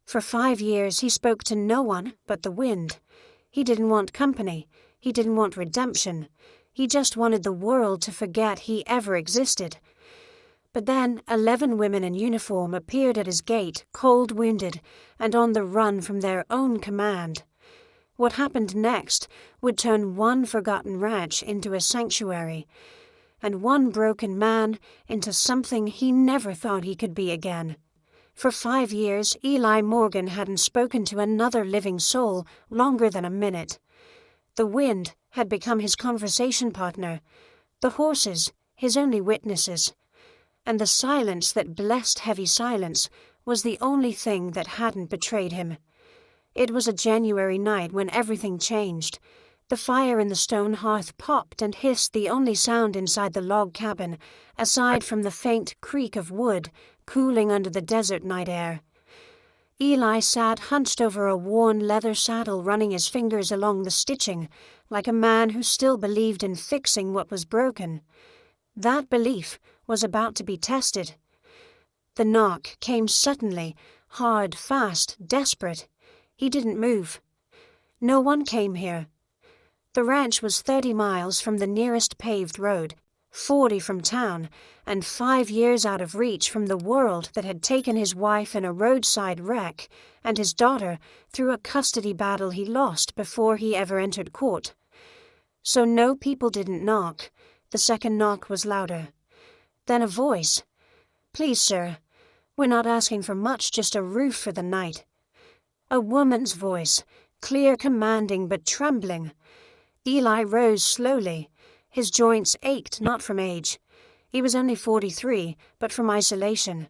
For 5 years he spoke to no one but the wind. He didn't want company. He didn't want redemption. He just wanted the world to forget he ever existed. But then 11 women in uniform appeared at his gate, cold wounded, and on the run from their own command. What happened next would turn one forgotten ranch into a sanctuary, and one broken man into something he never thought he could be again. For 5 years, Eli Morgan hadn't spoken to another living soul longer than a minute. The wind had become his conversation partner, the horses his only witnesses, and the silence that blessed heavy silence was the only thing that hadn't betrayed him. It was a January night when everything changed. The fire in the stone hearth popped and hissed, the only sound inside the log cabin, aside from the faint creak of wood cooling under the desert night air. Eli sat hunched over a worn leather saddle, running his fingers along the stitching, like a man who still believed in fixing what was broken. That belief was about to be tested. The knock came suddenly, hard, fast, desperate. He didn't move. No one came here. The ranch was 30 miles from the nearest paved road, 40 from town, and 5 years out of reach from the world that had taken his wife in a roadside wreck and his daughter through a custody battle he lost before he ever entered court. So no, people didn't knock. The second knock was louder. Then a voice. "Please, sir, we're not asking for much, just a roof for the night." A woman's voice, clear, commanding, but trembling. Eli rose slowly. His joints ached, not from age. He was only 43, but from isolation.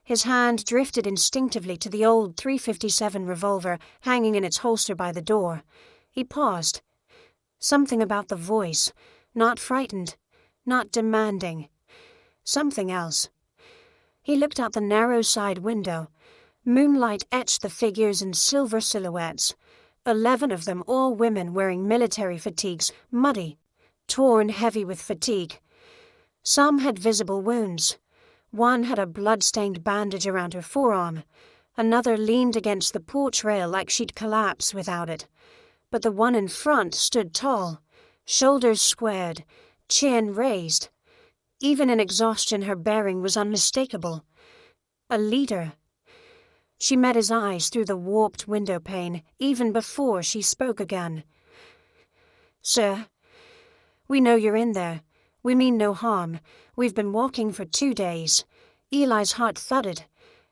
His hand drifted instinctively to the old .357 revolver hanging in its holster by the door. He paused. Something about the voice, not frightened, not demanding. Something else. He looked out the narrow side window. Moonlight etched the figures in silver silhouettes. 11 of them, all women wearing military fatigues, muddy, torn heavy with fatigue. Some had visible wounds. One had a blood-stained bandage around her forearm. Another leaned against the porch rail like she'd collapse without it. But the one in front stood tall, shoulders squared, chin raised. Even in exhaustion, her bearing was unmistakable. A leader. She met his eyes through the warped window pane, even before she spoke again. "Sir, we know you're in there. We mean no harm. We've been walking for 2 days." Eli's heart thudded.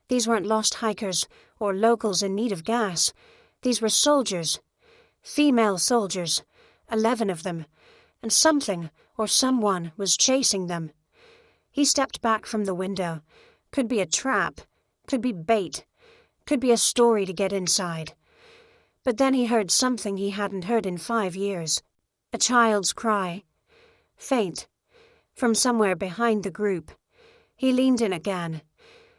These weren't lost hikers or locals in need of gas. These were soldiers. Female soldiers. 11 of them. And something or someone was chasing them. He stepped back from the window. Could be a trap. Could be bait. Could be a story to get inside. But then he heard something he hadn't heard in 5 years. A child's cry. Faint. From somewhere behind the group. He leaned in again.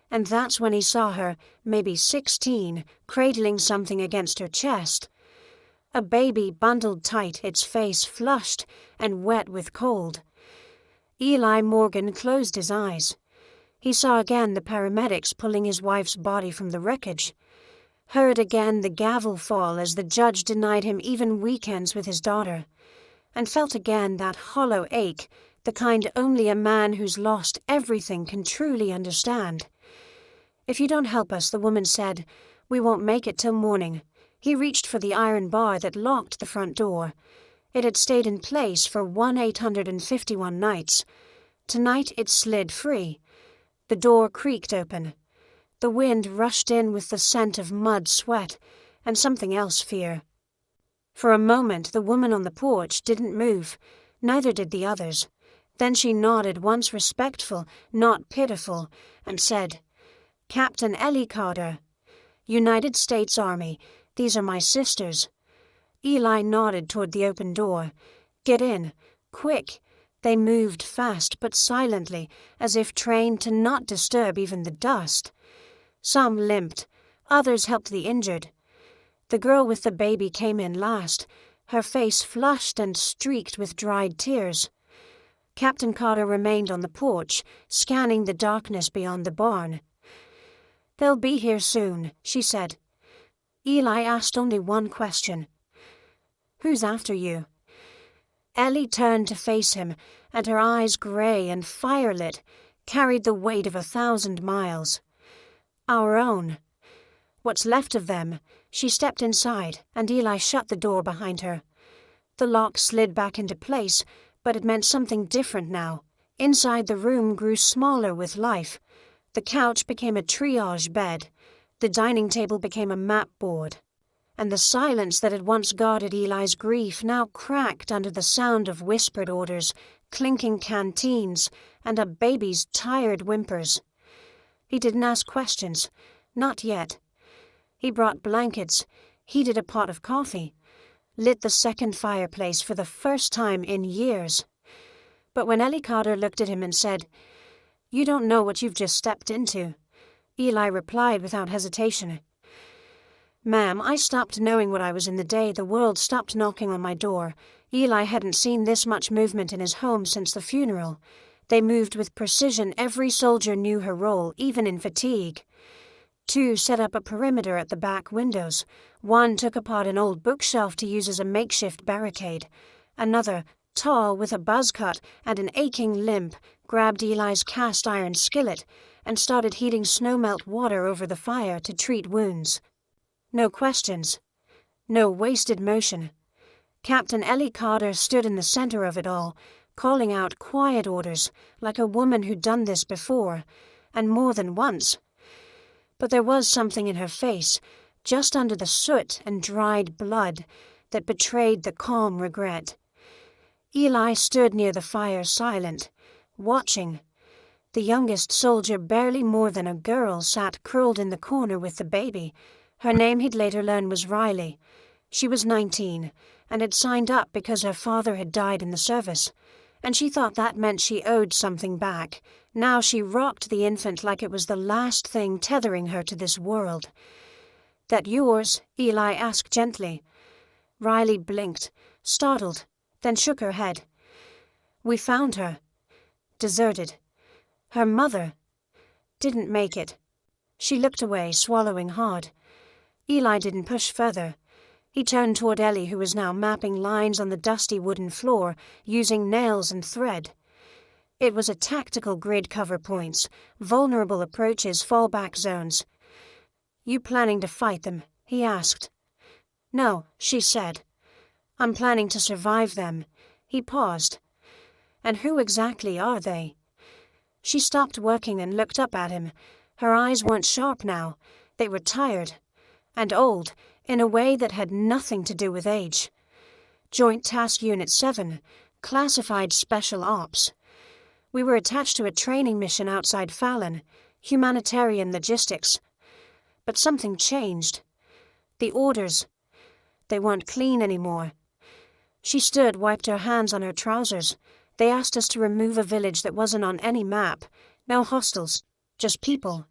And that's when he saw her, maybe 16, cradling something against her chest. A baby bundled tight, its face flushed and wet with cold. Eli Morgan closed his eyes. He saw again the paramedics pulling his wife's body from the wreckage. Heard again the gavel fall as the judge denied him even weekends with his daughter. And felt again that hollow ache, the kind only a man who's lost everything can truly understand. "If you don't help us," the woman said, "we won't make it till morning." He reached for the iron bar that locked the front door. It had stayed in place for 1,851 nights. Tonight it slid free. The door creaked open. The wind rushed in with the scent of mud, sweat, and something else, fear. For a moment the woman on the porch didn't move, neither did the others. Then she nodded, once respectful, not pitiful, and said, "Captain Ellie Carter, United States Army. These are my sisters." Eli nodded toward the open door. "Get in. Quick." They moved fast but silently, as if trained to not disturb even the dust. Some limped. Others helped the injured. The girl with the baby came in last, her face flushed and streaked with dried tears. Captain Carter remained on the porch, scanning the darkness beyond the barn. "They'll be here soon," she said. Eli asked only one question. "Who's after you?" Ellie turned to face him, and her eyes, grey and firelit, carried the weight of 1,000 miles. "Our own. What's left of them." She stepped inside, and Eli shut the door behind her. The lock slid back into place, but it meant something different now. Inside, the room grew smaller with life. The couch became a triage bed. The dining table became a map board. And the silence that had once guarded Eli's grief now cracked under the sound of whispered orders, clinking canteens, and a baby's tired whimpers. He didn't ask questions. Not yet. He brought blankets, heated a pot of coffee, lit the second fireplace for the first time in years. But when Ellie Carter looked at him and said, "You don't know what you've just stepped into," Eli replied without hesitation, "Ma'am, I stopped knowing what I was in the day the world stopped knocking on my door." Eli hadn't seen this much movement in his home since the funeral. They moved with precision. Every soldier knew her role, even in fatigue. 2 set up a perimeter at the back windows. 1 took apart an old bookshelf to use as a makeshift barricade. Another, tall with a buzz cut and an aching limp, grabbed Eli's cast iron skillet and started heating snowmelt water over the fire to treat wounds. No questions. No wasted motion. Captain Ellie Carter stood in the center of it all, calling out quiet orders like a woman who'd done this before, and more than once. But there was something in her face, just under the soot and dried blood, that betrayed the calm regret. Eli stood near the fire, silent, watching. The youngest soldier, barely more than a girl, sat curled in the corner with the baby. Her name, he'd later learn, was Riley. She was 19, and had signed up because her father had died in the service. And she thought that meant she owed something back. Now she rocked the infant like it was the last thing tethering her to this world. "That yours?" Eli asked gently. Riley blinked, startled, then shook her head. "We found her. Deserted. Her mother didn't make it." She looked away, swallowing hard. Eli didn't push further. He turned toward Ellie, who was now mapping lines on the dusty wooden floor, using nails and thread. It was a tactical grid: cover points, vulnerable approaches, fallback zones. "You planning to fight them?" he asked. "No," she said. "I'm planning to survive them." He paused. "And who exactly are they?" She stopped working and looked up at him. Her eyes weren't sharp now. They were tired. And old, in a way that had nothing to do with age. Joint Task Unit 7, classified special ops. We were attached to a training mission outside Fallon, humanitarian logistics. But something changed. The orders, they weren't clean anymore. She stood, wiped her hands on her trousers. They asked us to remove a village that wasn't on any map. No hostels, just people.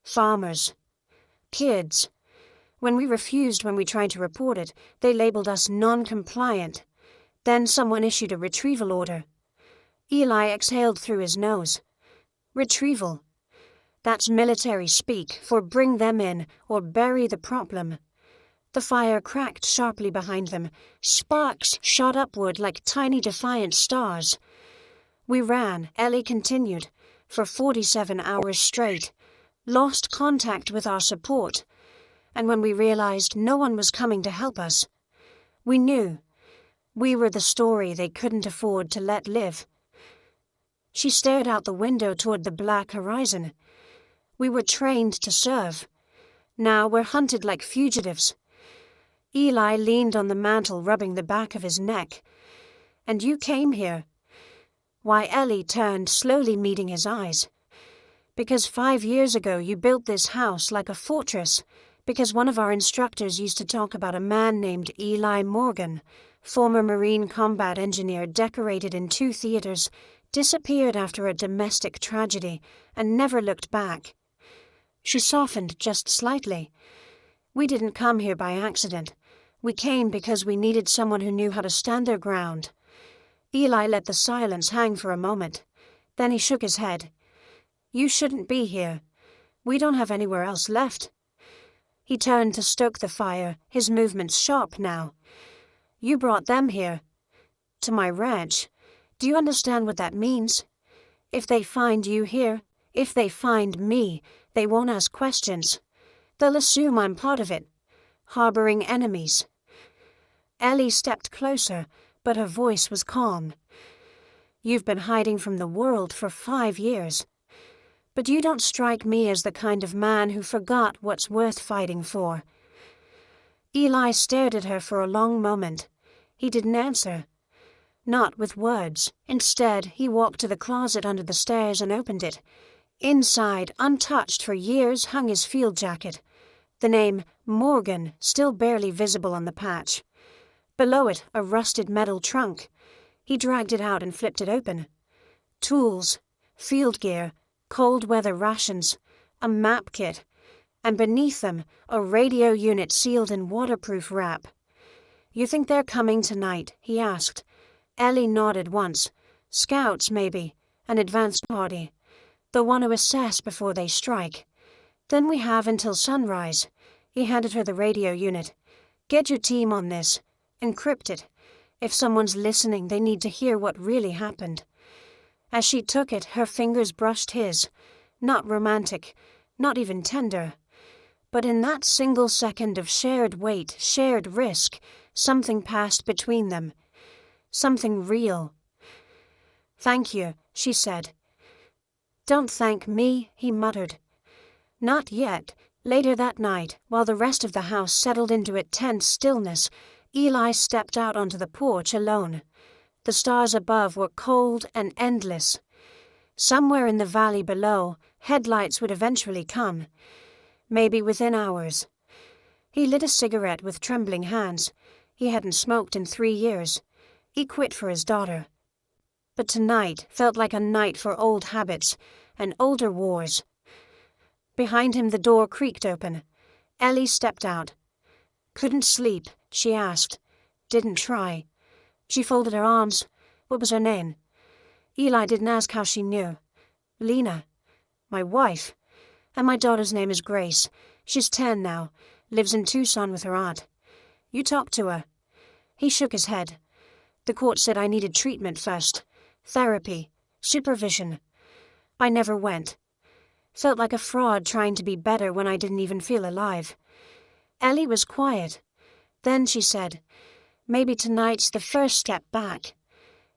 Farmers. Kids. When we refused when we tried to report it, they labeled us non-compliant. Then someone issued a retrieval order. Eli exhaled through his nose. Retrieval. That's military speak for bring them in or bury the problem. The fire cracked sharply behind them. Sparks shot upward like tiny defiant stars. We ran, Ellie continued, for 47 hours straight. Lost contact with our support. And when we realized no one was coming to help us, we knew we were the story they couldn't afford to let live. She stared out the window toward the black horizon. We were trained to serve. Now we're hunted like fugitives. Eli leaned on the mantel, rubbing the back of his neck. "And you came here." Why, Ellie turned, slowly meeting his eyes. "Because 5 years ago you built this house like a fortress. Because one of our instructors used to talk about a man named Eli Morgan, former Marine combat engineer, decorated in 2 theaters, disappeared after a domestic tragedy, and never looked back." She softened just slightly. "We didn't come here by accident. We came because we needed someone who knew how to stand their ground." Eli let the silence hang for a moment. Then he shook his head. "You shouldn't be here. We don't have anywhere else left." He turned to stoke the fire, his movements sharp now. "You brought them here. To my ranch. Do you understand what that means? If they find you here, if they find me, they won't ask questions. They'll assume I'm part of it. Harboring enemies." Ellie stepped closer, but her voice was calm. "You've been hiding from the world for 5 years. But you don't strike me as the kind of man who forgot what's worth fighting for." Eli stared at her for a long moment. He didn't answer. Not with words. Instead, he walked to the closet under the stairs and opened it. Inside, untouched for years, hung his field jacket. The name Morgan still barely visible on the patch. Below it, a rusted metal trunk. He dragged it out and flipped it open. Tools, field gear, cold weather rations, a map kit, and beneath them, a radio unit sealed in waterproof wrap. "You think they're coming tonight?" he asked. Ellie nodded once. "Scouts, maybe. An advanced party. They'll want to assess before they strike. Then we have until sunrise." He handed her the radio unit. "Get your team on this. Encrypt it. If someone's listening, they need to hear what really happened." As she took it, her fingers brushed his. Not romantic, not even tender. But in that single second of shared weight, shared risk, something passed between them. Something real. "Thank you," she said. "Don't thank me," he muttered. Not yet. Later that night, while the rest of the house settled into a tense stillness, Eli stepped out onto the porch alone. The stars above were cold and endless. Somewhere in the valley below, headlights would eventually come. Maybe within hours. He lit a cigarette with trembling hands. He hadn't smoked in 3 years. He quit for his daughter. But tonight felt like a night for old habits and older wars. Behind him the door creaked open. Ellie stepped out. "Couldn't sleep?" she asked. "Didn't try." She folded her arms. What was her name? Eli didn't ask how she knew. "Lena. My wife. And my daughter's name is Grace. She's 10 now. Lives in Tucson with her aunt. You talked to her." He shook his head. "The court said I needed treatment first. Therapy. Supervision. I never went. Felt like a fraud trying to be better when I didn't even feel alive." Ellie was quiet. Then she said, "Maybe tonight's the first step back."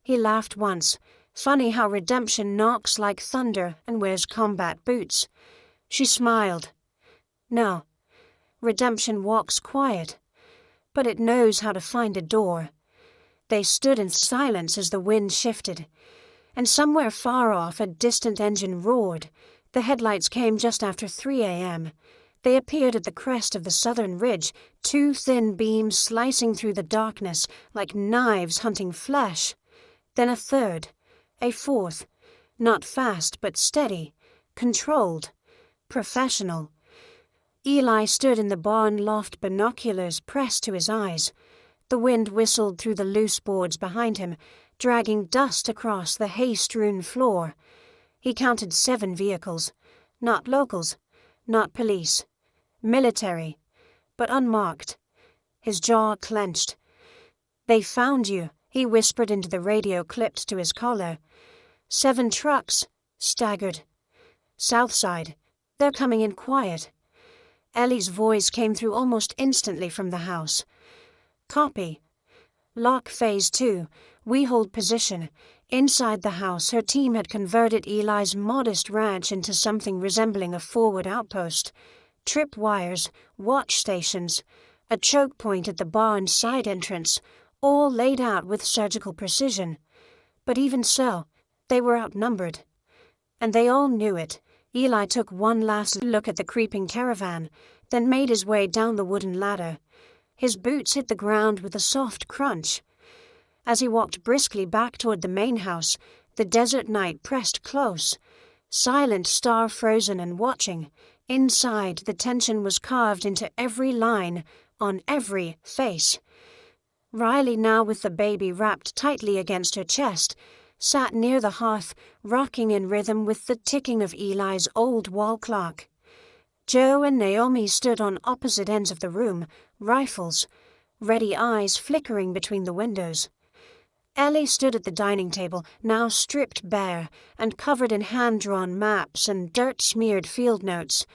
He laughed once. Funny how redemption knocks like thunder and wears combat boots. She smiled. "No. Redemption walks quiet. But it knows how to find a door." They stood in silence as the wind shifted. And somewhere far off a distant engine roared. The headlights came just after 3 a.m. They appeared at the crest of the southern ridge, 2 thin beams slicing through the darkness like knives hunting flesh. Then a third, a fourth, not fast but steady, controlled, professional. Eli stood in the barn loft, binoculars pressed to his eyes. The wind whistled through the loose boards behind him, dragging dust across the hay-strewn floor. He counted 7 vehicles, not locals, not police, military, but unmarked. His jaw clenched. "They found you," he whispered into the radio clipped to his collar. 7 trucks, staggered. South side. They're coming in quiet. Ellie's voice came through almost instantly from the house. "Copy. Lock phase 2. We hold position." Inside the house, her team had converted Eli's modest ranch into something resembling a forward outpost. Trip wires, watch stations, a choke point at the barn's side entrance, all laid out with surgical precision. But even so, they were outnumbered. And they all knew it. Eli took one last look at the creeping caravan, then made his way down the wooden ladder. His boots hit the ground with a soft crunch. As he walked briskly back toward the main house, the desert night pressed close. Silent, star-frozen and watching. Inside, the tension was carved into every line, on every face. Riley, now with the baby wrapped tightly against her chest, sat near the hearth, rocking in rhythm with the ticking of Eli's old wall clock. Joe and Naomi stood on opposite ends of the room, rifles, ready eyes flickering between the windows. Ellie stood at the dining table, now stripped bare and covered in hand-drawn maps and dirt-smeared field notes.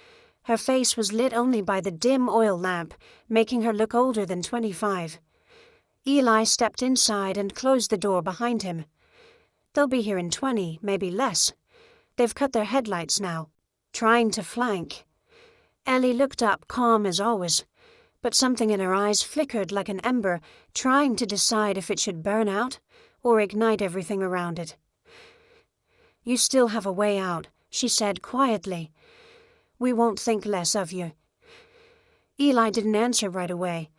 Her face was lit only by the dim oil lamp, making her look older than 25. Eli stepped inside and closed the door behind him. They'll be here in 20, maybe less. They've cut their headlights now, trying to flank. Ellie looked up, calm as always, but something in her eyes flickered like an ember, trying to decide if it should burn out or ignite everything around it. "You still have a way out," she said quietly. "We won't think less of you." Eli didn't answer right away.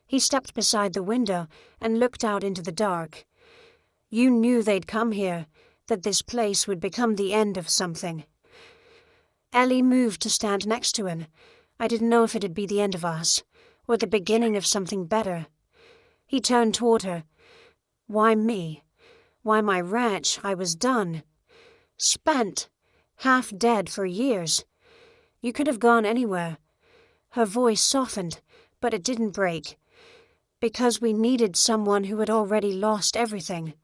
He stepped beside the window and looked out into the dark. "You knew they'd come here, that this place would become the end of something." Ellie moved to stand next to him. "I didn't know if it'd be the end of us, or the beginning of something better." He turned toward her. "Why me? Why my ranch? I was done. Spent. Half dead for years. You could have gone anywhere." Her voice softened, but it didn't break. "Because we needed someone who had already lost everything,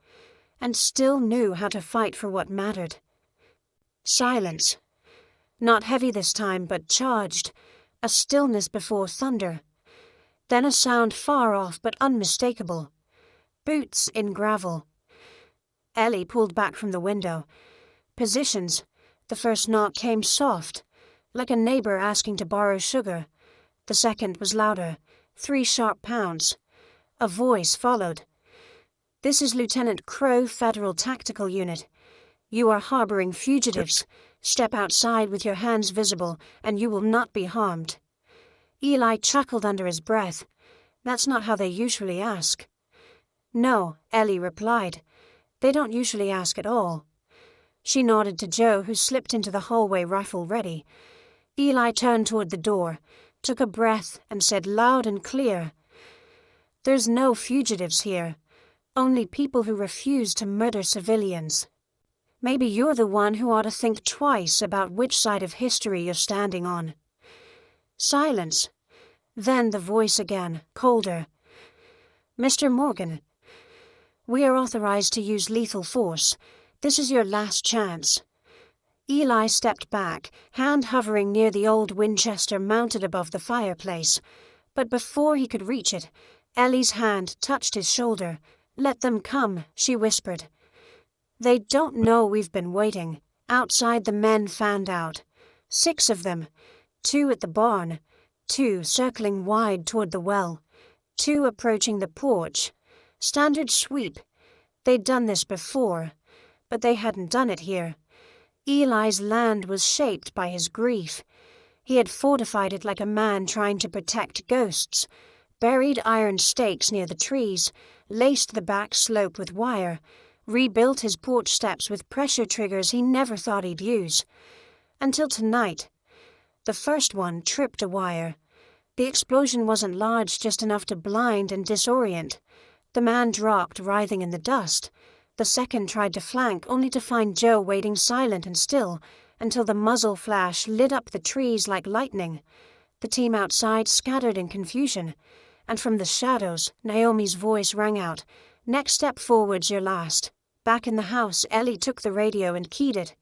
and still knew how to fight for what mattered." Silence. Not heavy this time, but charged. A stillness before thunder. Then a sound far off but unmistakable. Boots in gravel. Ellie pulled back from the window. Positions. The first knock came soft, like a neighbor asking to borrow sugar. The second was louder. 3 sharp pounds. A voice followed. "This is Lieutenant Crave, Federal Tactical Unit. You are harboring fugitives. Step outside with your hands visible, and you will not be harmed." Eli chuckled under his breath. "That's not how they usually ask." "No," Ellie replied. "They don't usually ask at all." She nodded to Joe, who slipped into the hallway, rifle ready. Eli turned toward the door, took a breath, and said loud and clear, "There's no fugitives here. Only people who refuse to murder civilians. Maybe you're the one who ought to think twice about which side of history you're standing on." Silence. Then the voice again, colder. "Mr. Morgan, we are authorized to use lethal force. This is your last chance." Eli stepped back, hand hovering near the old Winchester mounted above the fireplace. But before he could reach it, Ellie's hand touched his shoulder. "Let them come," she whispered. "They don't know we've been waiting." Outside, the men fanned out. 6 of them. 2 at the barn. 2 circling wide toward the well. 2 approaching the porch. Standard sweep. They'd done this before, but they hadn't done it here. Eli's land was shaped by his grief. He had fortified it like a man trying to protect ghosts. Buried iron stakes near the trees, laced the back slope with wire, rebuilt his porch steps with pressure triggers he never thought he'd use. Until tonight. The first one tripped a wire. The explosion wasn't large, just enough to blind and disorient. The man dropped, writhing in the dust. The second tried to flank, only to find Joe waiting silent and still, until the muzzle flash lit up the trees like lightning. The team outside scattered in confusion, and from the shadows, Naomi's voice rang out, "Next step forward's your last." Back in the house, Ellie took the radio and keyed it.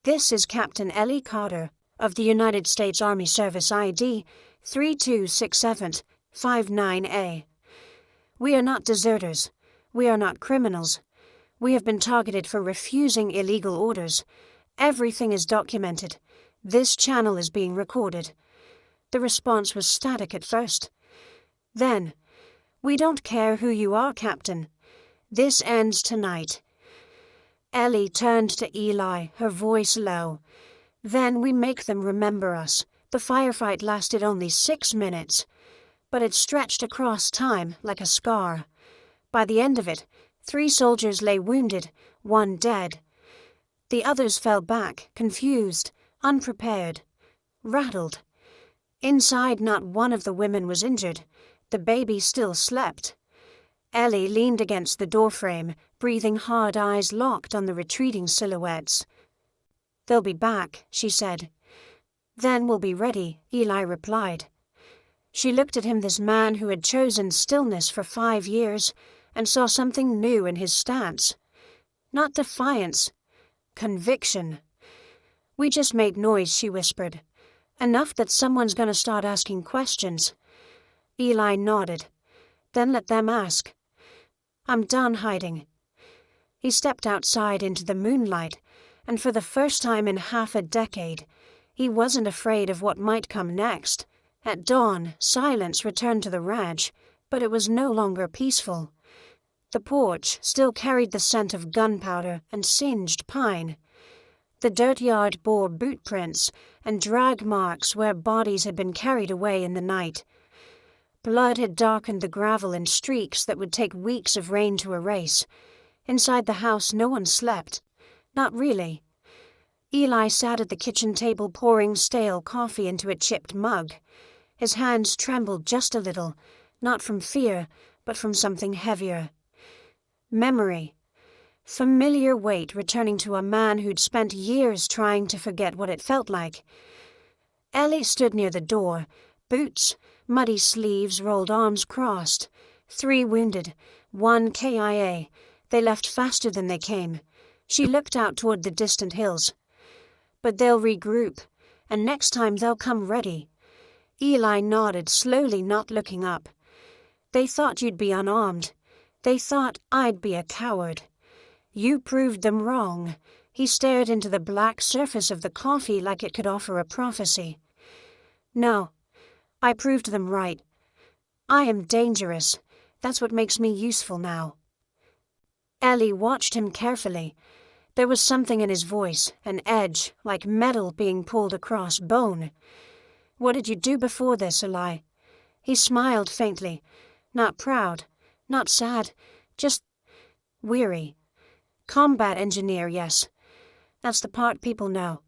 "This is Captain Ellie Carter of the United States Army Service ID 326759A. We are not deserters. We are not criminals. We have been targeted for refusing illegal orders. Everything is documented. This channel is being recorded." The response was static at first. Then, "We don't care who you are, Captain. This ends tonight." Ellie turned to Eli, her voice low. "Then we make them remember us. The firefight lasted only 6 minutes, but it stretched across time like a scar. By the end of it, 3 soldiers lay wounded, 1 dead. The others fell back, confused, unprepared, rattled. Inside, not one of the women was injured. The baby still slept." Ellie leaned against the doorframe, breathing hard, eyes locked on the retreating silhouettes. "They'll be back," she said. "Then we'll be ready," Eli replied. She looked at him, this man who had chosen stillness for 5 years, and saw something new in his stance. Not defiance, conviction. "We just made noise," she whispered. "Enough that someone's gonna start asking questions." Eli nodded. "Then let them ask. I'm done hiding." He stepped outside into the moonlight, and for the first time in half a decade, he wasn't afraid of what might come next. At dawn, silence returned to the ranch, but it was no longer peaceful. The porch still carried the scent of gunpowder and singed pine. The dirt yard bore boot prints and drag marks where bodies had been carried away in the night. Blood had darkened the gravel in streaks that would take weeks of rain to erase. Inside the house, no one slept. Not really. Eli sat at the kitchen table pouring stale coffee into a chipped mug. His hands trembled just a little, not from fear, but from something heavier. Memory. Familiar weight returning to a man who'd spent years trying to forget what it felt like. Ellie stood near the door, boots, muddy sleeves, rolled arms crossed. 3 wounded, 1 KIA. They left faster than they came. She looked out toward the distant hills. "But they'll regroup, and next time they'll come ready." Eli nodded, slowly, not looking up. "They thought you'd be unarmed. They thought I'd be a coward. You proved them wrong." He stared into the black surface of the coffee like it could offer a prophecy. "No, I proved them right. I am dangerous. That's what makes me useful now." Ellie watched him carefully. There was something in his voice, an edge, like metal being pulled across bone. "What did you do before this, Eli?" He smiled faintly. Not proud, not sad, just weary. "Combat engineer, yes. That's the part people know."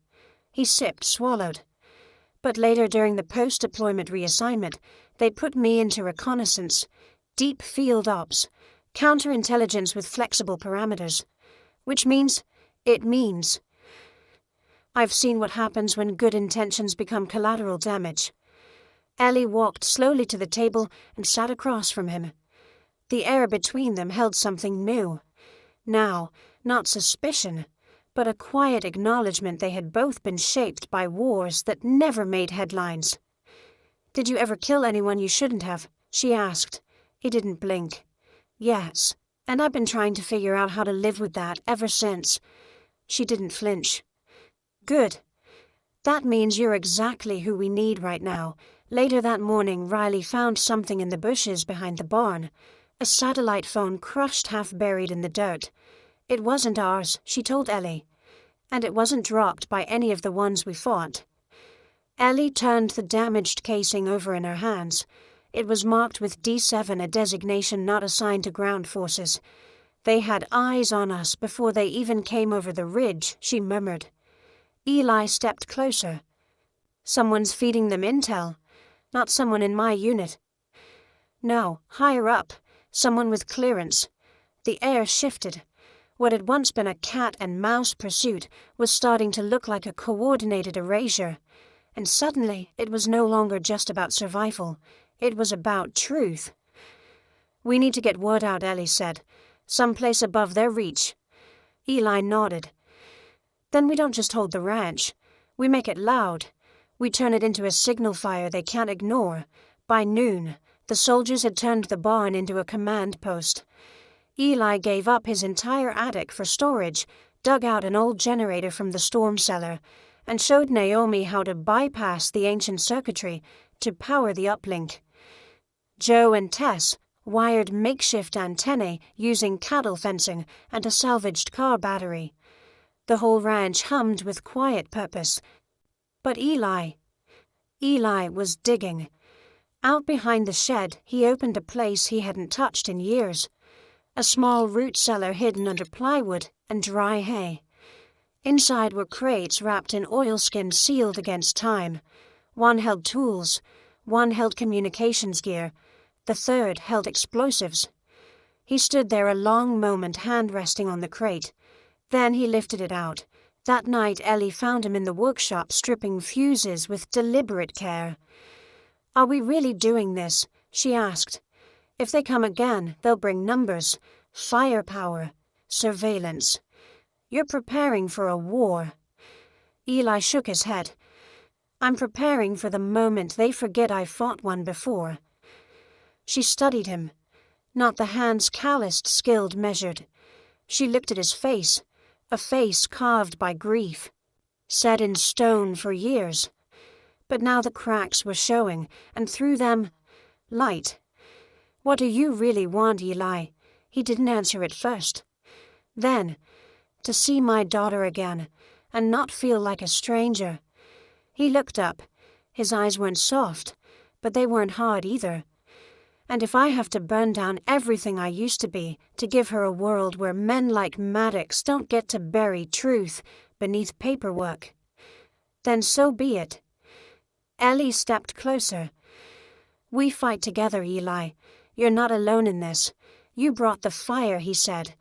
He sipped, swallowed. "But later during the post-deployment reassignment, they put me into reconnaissance, deep field ops, counterintelligence with flexible parameters. Which means, it means. I've seen what happens when good intentions become collateral damage." Ellie walked slowly to the table and sat across from him. The air between them held something new. Now, not suspicion, but a quiet acknowledgement they had both been shaped by wars that never made headlines. "Did you ever kill anyone you shouldn't have?" she asked. He didn't blink. "Yes, and I've been trying to figure out how to live with that ever since." She didn't flinch. "Good. That means you're exactly who we need right now." Later that morning, Riley found something in the bushes behind the barn. A satellite phone crushed, half buried in the dirt. "It wasn't ours," she told Ellie. "And it wasn't dropped by any of the ones we fought." Ellie turned the damaged casing over in her hands. It was marked with D7, a designation not assigned to ground forces. "They had eyes on us before they even came over the ridge," she murmured. Eli stepped closer. "Someone's feeding them intel. Not someone in my unit." "No, higher up. Someone with clearance." The air shifted. What had once been a cat-and-mouse pursuit was starting to look like a coordinated erasure. And suddenly, it was no longer just about survival. It was about truth. "We need to get word out," Ellie said. "Someplace above their reach." Eli nodded. "Then we don't just hold the ranch. We make it loud. We turn it into a signal fire they can't ignore." By noon, the soldiers had turned the barn into a command post. Eli gave up his entire attic for storage, dug out an old generator from the storm cellar, and showed Naomi how to bypass the ancient circuitry to power the uplink. Joe and Tess wired makeshift antennae using cattle fencing and a salvaged car battery. The whole ranch hummed with quiet purpose. But Eli was digging. Out behind the shed, he opened a place he hadn't touched in years. A small root cellar hidden under plywood and dry hay. Inside were crates wrapped in oilskin sealed against time. One held tools, one held communications gear, the third held explosives. He stood there a long moment, hand resting on the crate. Then he lifted it out. That night Ellie found him in the workshop stripping fuses with deliberate care. "Are we really doing this?" she asked. "If they come again, they'll bring numbers, firepower, surveillance. You're preparing for a war." Eli shook his head. "I'm preparing for the moment they forget I fought one before." She studied him, not the hands calloused, skilled, measured. She looked at his face, a face carved by grief, set in stone for years. But now the cracks were showing, and through them, light. "What do you really want, Eli?" He didn't answer at first. "Then, to see my daughter again, and not feel like a stranger." He looked up. His eyes weren't soft, but they weren't hard either. "And if I have to burn down everything I used to be to give her a world where men like Maddox don't get to bury truth beneath paperwork, then so be it." Ellie stepped closer. "We fight together, Eli. You're not alone in this. You brought the fire," he said.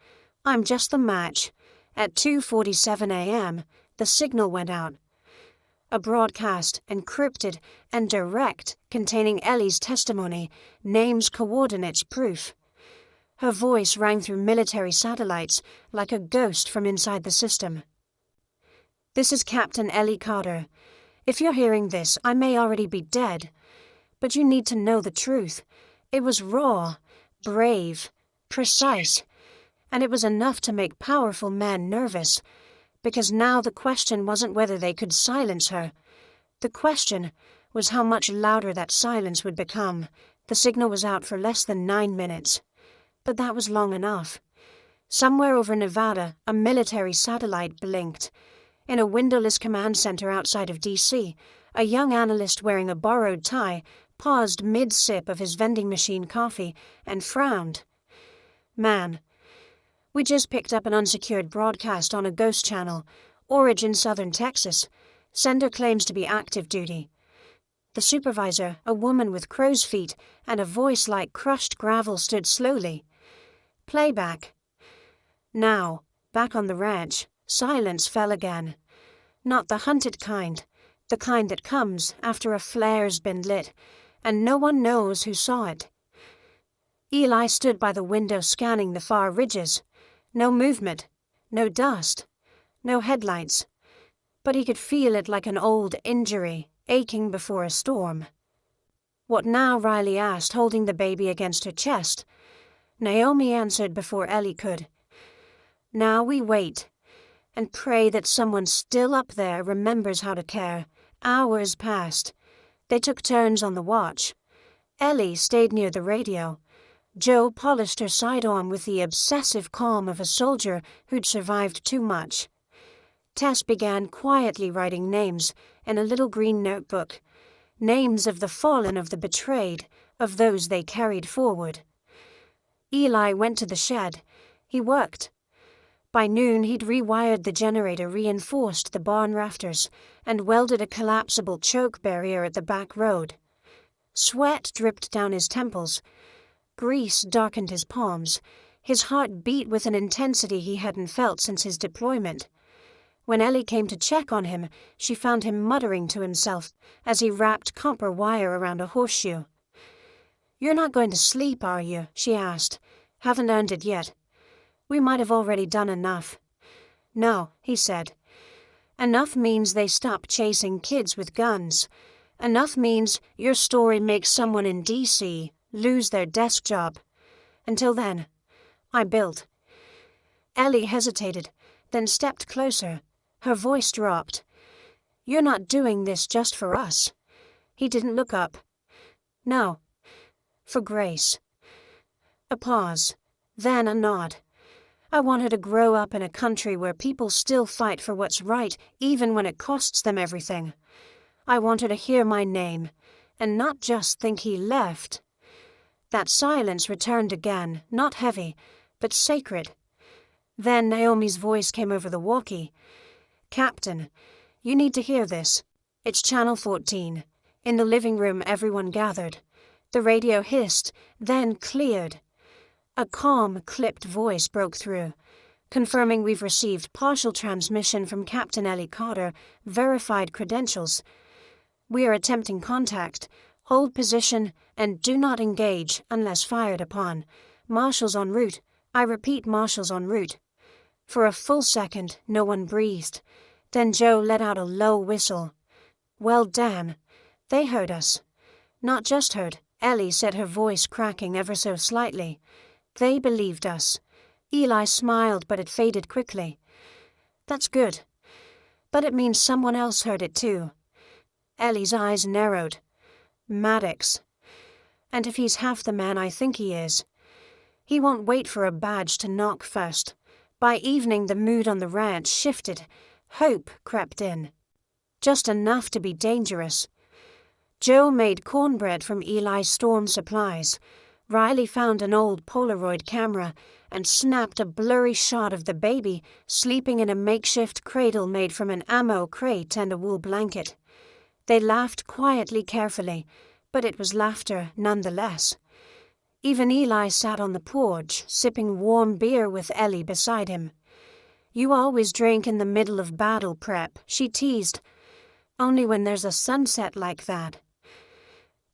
"I'm just the match." At 2:47 a.m., the signal went out. A broadcast, encrypted and direct, containing Ellie's testimony, names, coordinates, proof. Her voice rang through military satellites like a ghost from inside the system. "This is Captain Ellie Carter. If you're hearing this, I may already be dead. But you need to know the truth. It was raw, brave, precise, and it was enough to make powerful men nervous. Because now the question wasn't whether they could silence her. The question was how much louder that silence would become. The signal was out for less than 9 minutes. But that was long enough. Somewhere over Nevada, a military satellite blinked. In a windowless command center outside of D.C., a young analyst wearing a borrowed tie paused mid-sip of his vending machine coffee and frowned. "Man, we just picked up an unsecured broadcast on a ghost channel, origin Southern Texas. Sender claims to be active duty." The supervisor, a woman with crow's feet and a voice like crushed gravel, stood slowly. "Playback." Now, back on the ranch, silence fell again. Not the hunted kind, the kind that comes after a flare's been lit, and no one knows who saw it. Eli stood by the window scanning the far ridges. No movement, no dust, no headlights. But he could feel it like an old injury, aching before a storm. "What now?" Riley asked, holding the baby against her chest. Naomi answered before Ellie could. "Now we wait, and pray that someone still up there remembers how to care." Hours passed. They took turns on the watch. Ellie stayed near the radio. Joe polished her sidearm with the obsessive calm of a soldier who'd survived too much. Tess began quietly writing names in a little green notebook. Names of the fallen, of the betrayed, of those they carried forward. Eli went to the shed. He worked. By noon, he'd rewired the generator, reinforced the barn rafters, and welded a collapsible choke barrier at the back road. Sweat dripped down his temples. Grease darkened his palms. His heart beat with an intensity he hadn't felt since his deployment. When Ellie came to check on him, she found him muttering to himself as he wrapped copper wire around a horseshoe. "You're not going to sleep, are you?" she asked. "Haven't earned it yet. We might have already done enough." "No," he said. "Enough means they stop chasing kids with guns. Enough means your story makes someone in D.C. lose their desk job. Until then, I built." Ellie hesitated, then stepped closer. Her voice dropped. "You're not doing this just for us." He didn't look up. "No. For Grace." A pause, then a nod. "I want her to grow up in a country where people still fight for what's right, even when it costs them everything. I want her to hear my name, and not just think he left." That silence returned again, not heavy, but sacred. Then Naomi's voice came over the walkie. "Captain, you need to hear this. It's Channel 14. In the living room, everyone gathered. The radio hissed, then cleared. A calm, clipped voice broke through. confirming we've received partial transmission from Captain Ellie Carter, verified credentials. We are attempting contact. Hold position and do not engage unless fired upon. Marshals en route. I repeat, marshals en route." For a full second, no one breathed. Then Joe let out a low whistle. "Well, damn. They heard us." "Not just heard," Ellie said, her voice cracking ever so slightly. "They believed us." Eli smiled, but it faded quickly. "That's good. But it means someone else heard it too." Ellie's eyes narrowed. "Maddox. And if he's half the man I think he is, he won't wait for a badge to knock first." By evening, the mood on the ranch shifted. Hope crept in. Just enough to be dangerous. Joe made cornbread from Eli's storm supplies. Riley found an old Polaroid camera and snapped a blurry shot of the baby sleeping in a makeshift cradle made from an ammo crate and a wool blanket. They laughed quietly, carefully, but it was laughter nonetheless. Even Eli sat on the porch, sipping warm beer with Ellie beside him. "You always drink in the middle of battle prep," she teased. "Only when there's a sunset like that."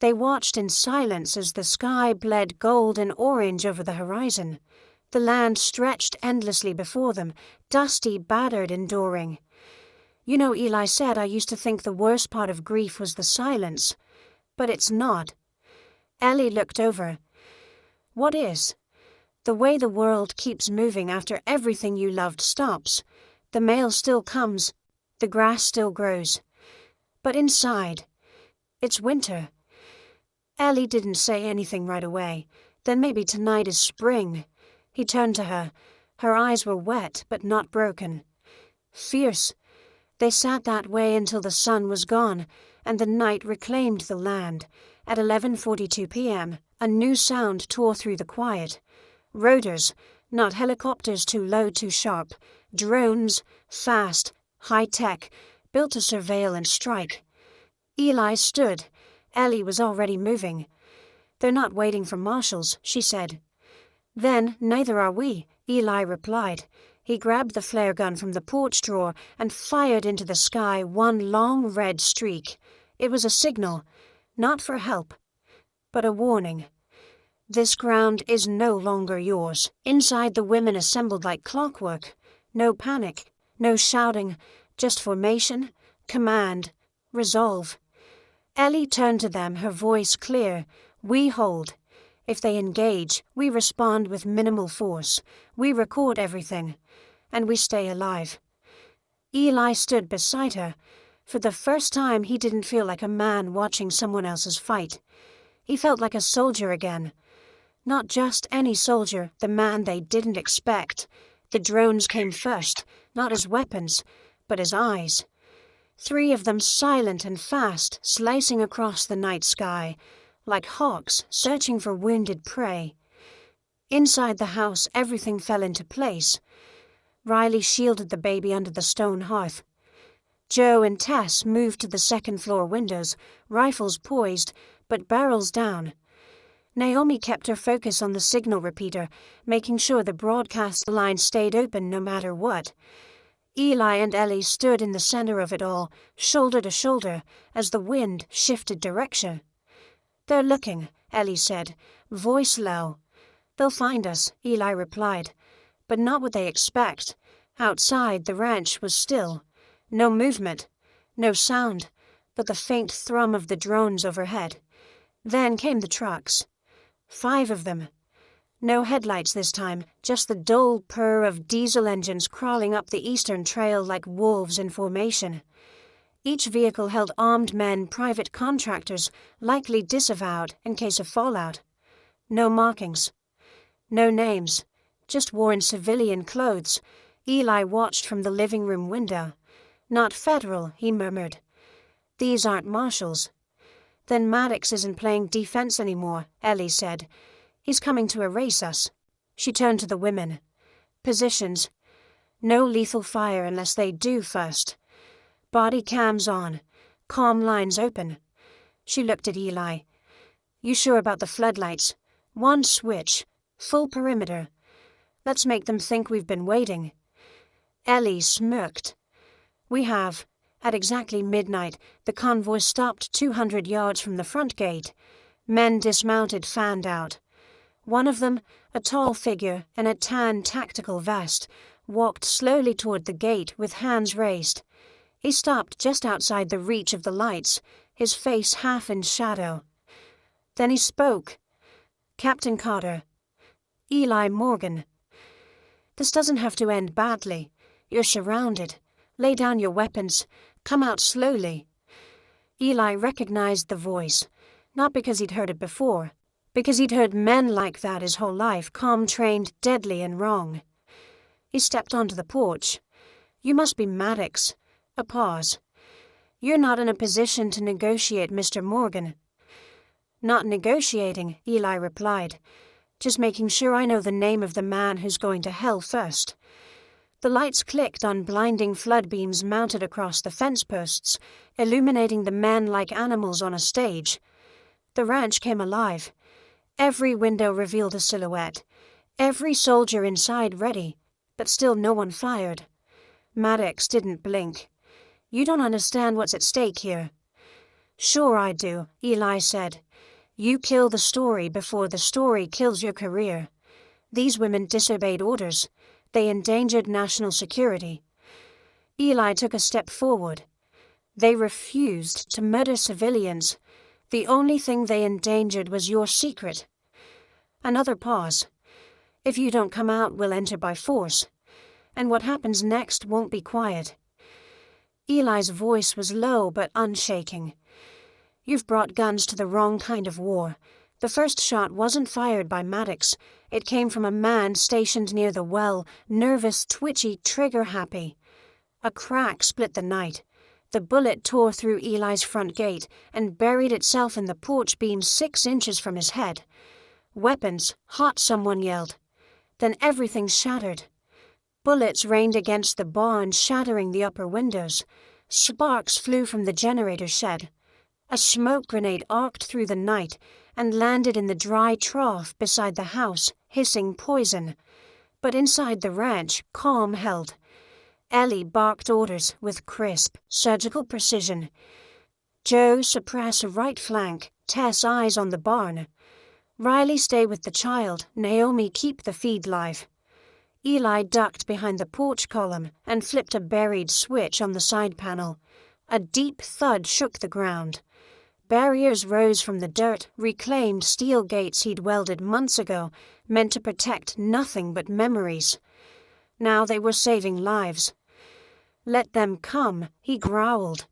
They watched in silence as the sky bled gold and orange over the horizon. The land stretched endlessly before them, dusty, battered, enduring. "You know, Eli said I used to think the worst part of grief was the silence. But it's not." Ellie looked over. "What is?" "The way the world keeps moving after everything you loved stops. The mail still comes. The grass still grows. But inside, it's winter." Ellie didn't say anything right away. Then maybe tonight is spring. He turned to her. Her eyes were wet, but not broken. Fierce. They sat that way until the sun was gone, and the night reclaimed the land. At 11:42 p.m., a new sound tore through the quiet. Rotors, not helicopters too low, too sharp. Drones, fast, high-tech, built to surveil and strike. Eli stood. Ellie was already moving. "They're not waiting for marshals," she said. "Then neither are we," Eli replied. He grabbed the flare gun from the porch drawer and fired into the sky one long red streak. It was a signal, not for help, but a warning. "This ground is no longer yours." Inside, the women assembled like clockwork. No panic, no shouting, just formation, command, resolve. Ellie turned to them, her voice clear. "We hold. If they engage, we respond with minimal force. We record everything. And we stay alive." Eli stood beside her. For the first time, he didn't feel like a man watching someone else's fight. He felt like a soldier again. Not just any soldier, the man they didn't expect. The drones came first, not as weapons, but as eyes. 3 of them silent and fast, slicing across the night sky, like hawks searching for wounded prey. Inside the house, everything fell into place. Riley shielded the baby under the stone hearth. Joe and Tess moved to the second-floor windows, rifles poised, but barrels down. Naomi kept her focus on the signal repeater, making sure the broadcast line stayed open no matter what. Eli and Ellie stood in the center of it all, shoulder to shoulder, as the wind shifted direction. "They're looking," Ellie said, voice low. "They'll find us," Eli replied. "But not what they expect." Outside, the ranch was still. No movement, no sound, but the faint thrum of the drones overhead. Then came the trucks. 5 of them. No headlights this time, just the dull purr of diesel engines crawling up the eastern trail like wolves in formation. Each vehicle held armed men, private contractors, likely disavowed in case of fallout. No markings. No names. Just worn civilian clothes. Eli watched from the living room window. "Not federal," he murmured. "These aren't marshals." "Then Maddox isn't playing defense anymore," Ellie said. "He's coming to erase us." She turned to the women. "Positions. No lethal fire unless they do first. Body cams on. Comm lines open." She looked at Eli. "You sure about the floodlights? One switch. Full perimeter." Let's make them think we've been waiting." Ellie smirked. "We have." At exactly midnight, the convoy stopped 200 yards from the front gate. Men dismounted fanned out. One of them, a tall figure in a tan tactical vest, walked slowly toward the gate with hands raised. He stopped just outside the reach of the lights, his face half in shadow. Then he spoke. "Captain Carter. Eli Morgan. This doesn't have to end badly. You're surrounded. Lay down your weapons. Come out slowly." Eli recognized the voice, not because he'd heard it before, because he'd heard men like that his whole life, calm, trained, deadly and wrong. He stepped onto the porch. "You must be Maddox." A pause. "You're not in a position to negotiate, Mr. Morgan." "Not negotiating," Eli replied. "Just making sure I know the name of the man who's going to hell first." The lights clicked on blinding flood beams mounted across the fence posts, illuminating the men like animals on a stage. The ranch came alive. Every window revealed a silhouette. Every soldier inside ready, but still no one fired. Maddox didn't blink. "You don't understand what's at stake here." "Sure I do," Eli said. "You kill the story before the story kills your career. These women disobeyed orders. They endangered national security." Eli took a step forward. "They refused to murder civilians. The only thing they endangered was your secret." Another pause. "If you don't come out, we'll enter by force. And what happens next won't be quiet." Eli's voice was low but unshaking. "You've brought guns to the wrong kind of war. The first shot wasn't fired by Maddox. It came from a man stationed near the well, nervous, twitchy, trigger-happy. A crack split the night. The bullet tore through Eli's front gate and buried itself in the porch beam 6 inches from his head. "Weapons! Hot!" someone yelled. Then everything shattered. Bullets rained against the barn, shattering the upper windows. Sparks flew from the generator shed. A smoke grenade arced through the night and landed in the dry trough beside the house, hissing poison. But inside the ranch, calm held. Ellie barked orders with crisp, surgical precision. "Joe, suppress right flank. Tess, eyes on the barn. Riley, stay with the child. Naomi, keep the feed live." Eli ducked behind the porch column and flipped a buried switch on the side panel. A deep thud shook the ground. Barriers rose from the dirt, reclaimed steel gates he'd welded months ago, meant to protect nothing but memories. Now they were saving lives. "Let them come," he growled.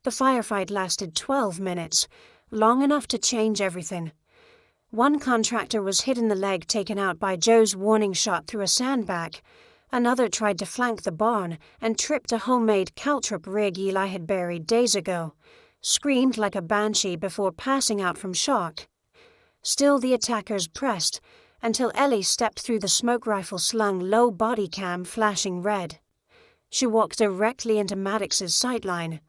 The firefight lasted 12 minutes, long enough to change everything. One contractor was hit in the leg, taken out by Joe's warning shot through a sandbag. Another tried to flank the barn and tripped a homemade caltrop rig Eli had buried days ago. Screamed like a banshee before passing out from shock. Still the attackers pressed, until Ellie stepped through the smoke rifle slung low body cam flashing red. She walked directly into Maddox's sightline.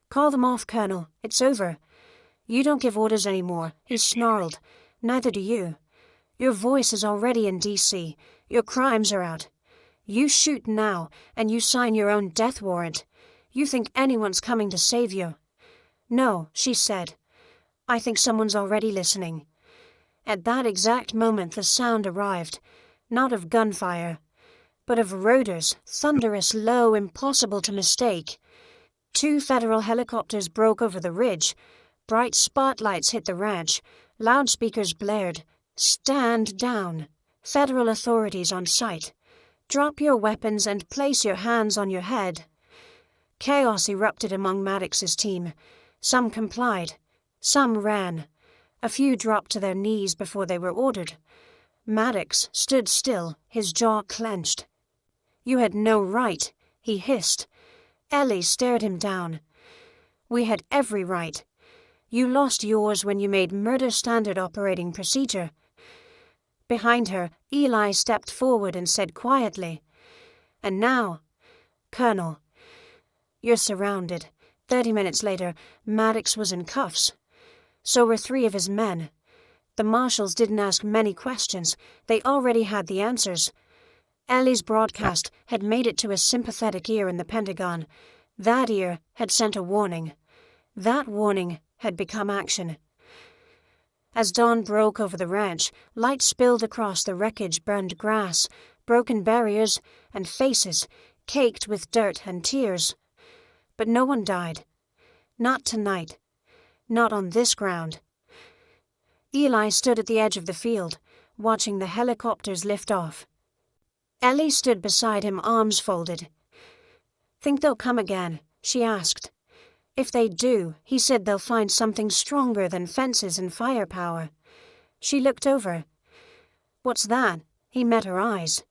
"Call them off, Colonel. It's over. You don't give orders anymore," he snarled. "Neither do you. Your voice is already in D.C. Your crimes are out. You shoot now, and you sign your own death warrant. You think anyone's coming to save you." "No," she said. "I think someone's already listening." At that exact moment the sound arrived, not of gunfire, but of rotors, thunderous, low, impossible to mistake. 2 federal helicopters broke over the ridge. Bright spotlights hit the ranch. Loudspeakers blared. "Stand down. Federal authorities on site. Drop your weapons and place your hands on your head." Chaos erupted among Maddox's team. Some complied. Some ran. A few dropped to their knees before they were ordered. Maddox stood still, his jaw clenched. "You had no right," he hissed. Ellie stared him down. "We had every right. You lost yours when you made murder standard operating procedure." Behind her, Eli stepped forward and said quietly, "And now, Colonel, you're surrounded." 30 minutes later, Maddox was in cuffs. So were 3 of his men. The marshals didn't ask many questions. They already had the answers. Ellie's broadcast had made it to a sympathetic ear in the Pentagon. That ear had sent a warning. That warning had become action. As dawn broke over the ranch, light spilled across the wreckage, burned grass, broken barriers, and faces caked with dirt and tears. But no one died. Not tonight. Not on this ground. Eli stood at the edge of the field, watching the helicopters lift off. Ellie stood beside him, arms folded. "Think they'll come again?" she asked. "If they do," he said, "they'll find something stronger than fences and firepower." She looked over. "What's that?" He met her eyes.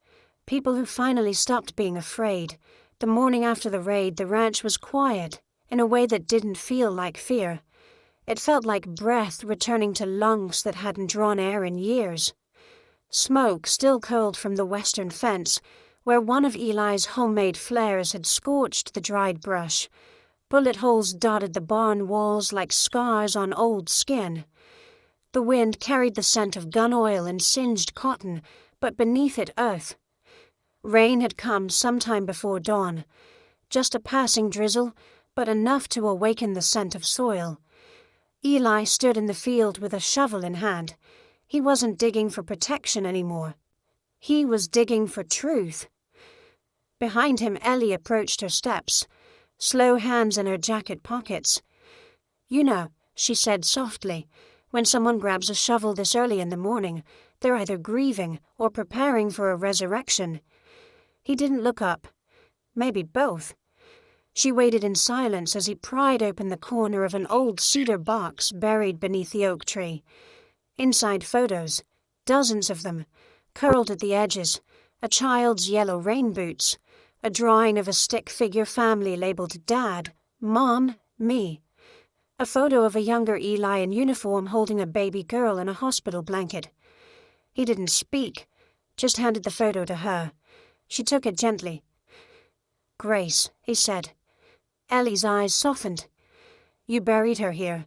People who finally stopped being afraid. The morning after the raid, the ranch was quiet, in a way that didn't feel like fear. It felt like breath returning to lungs that hadn't drawn air in years. Smoke still curled from the western fence, where one of Eli's homemade flares had scorched the dried brush. Bullet holes dotted the barn walls like scars on old skin. The wind carried the scent of gun oil and singed cotton, but beneath it earth. Rain had come sometime before dawn. Just a passing drizzle, but enough to awaken the scent of soil. Eli stood in the field with a shovel in hand. He wasn't digging for protection anymore. He was digging for truth. Behind him, Ellie approached her steps, slow hands in her jacket pockets. "You know," she said softly, "when someone grabs a shovel this early in the morning, they're either grieving or preparing for a resurrection." He didn't look up. Maybe both. She waited in silence as he pried open the corner of an old cedar box buried beneath the oak tree. Inside, photos, dozens of them, curled at the edges, a child's yellow rain boots, a drawing of a stick figure family labeled Dad, Mom, Me, a photo of a younger Eli in uniform holding a baby girl in a hospital blanket. He didn't speak, just handed the photo to her. She took it gently. "Grace," he said. Ellie's eyes softened. "You buried her here."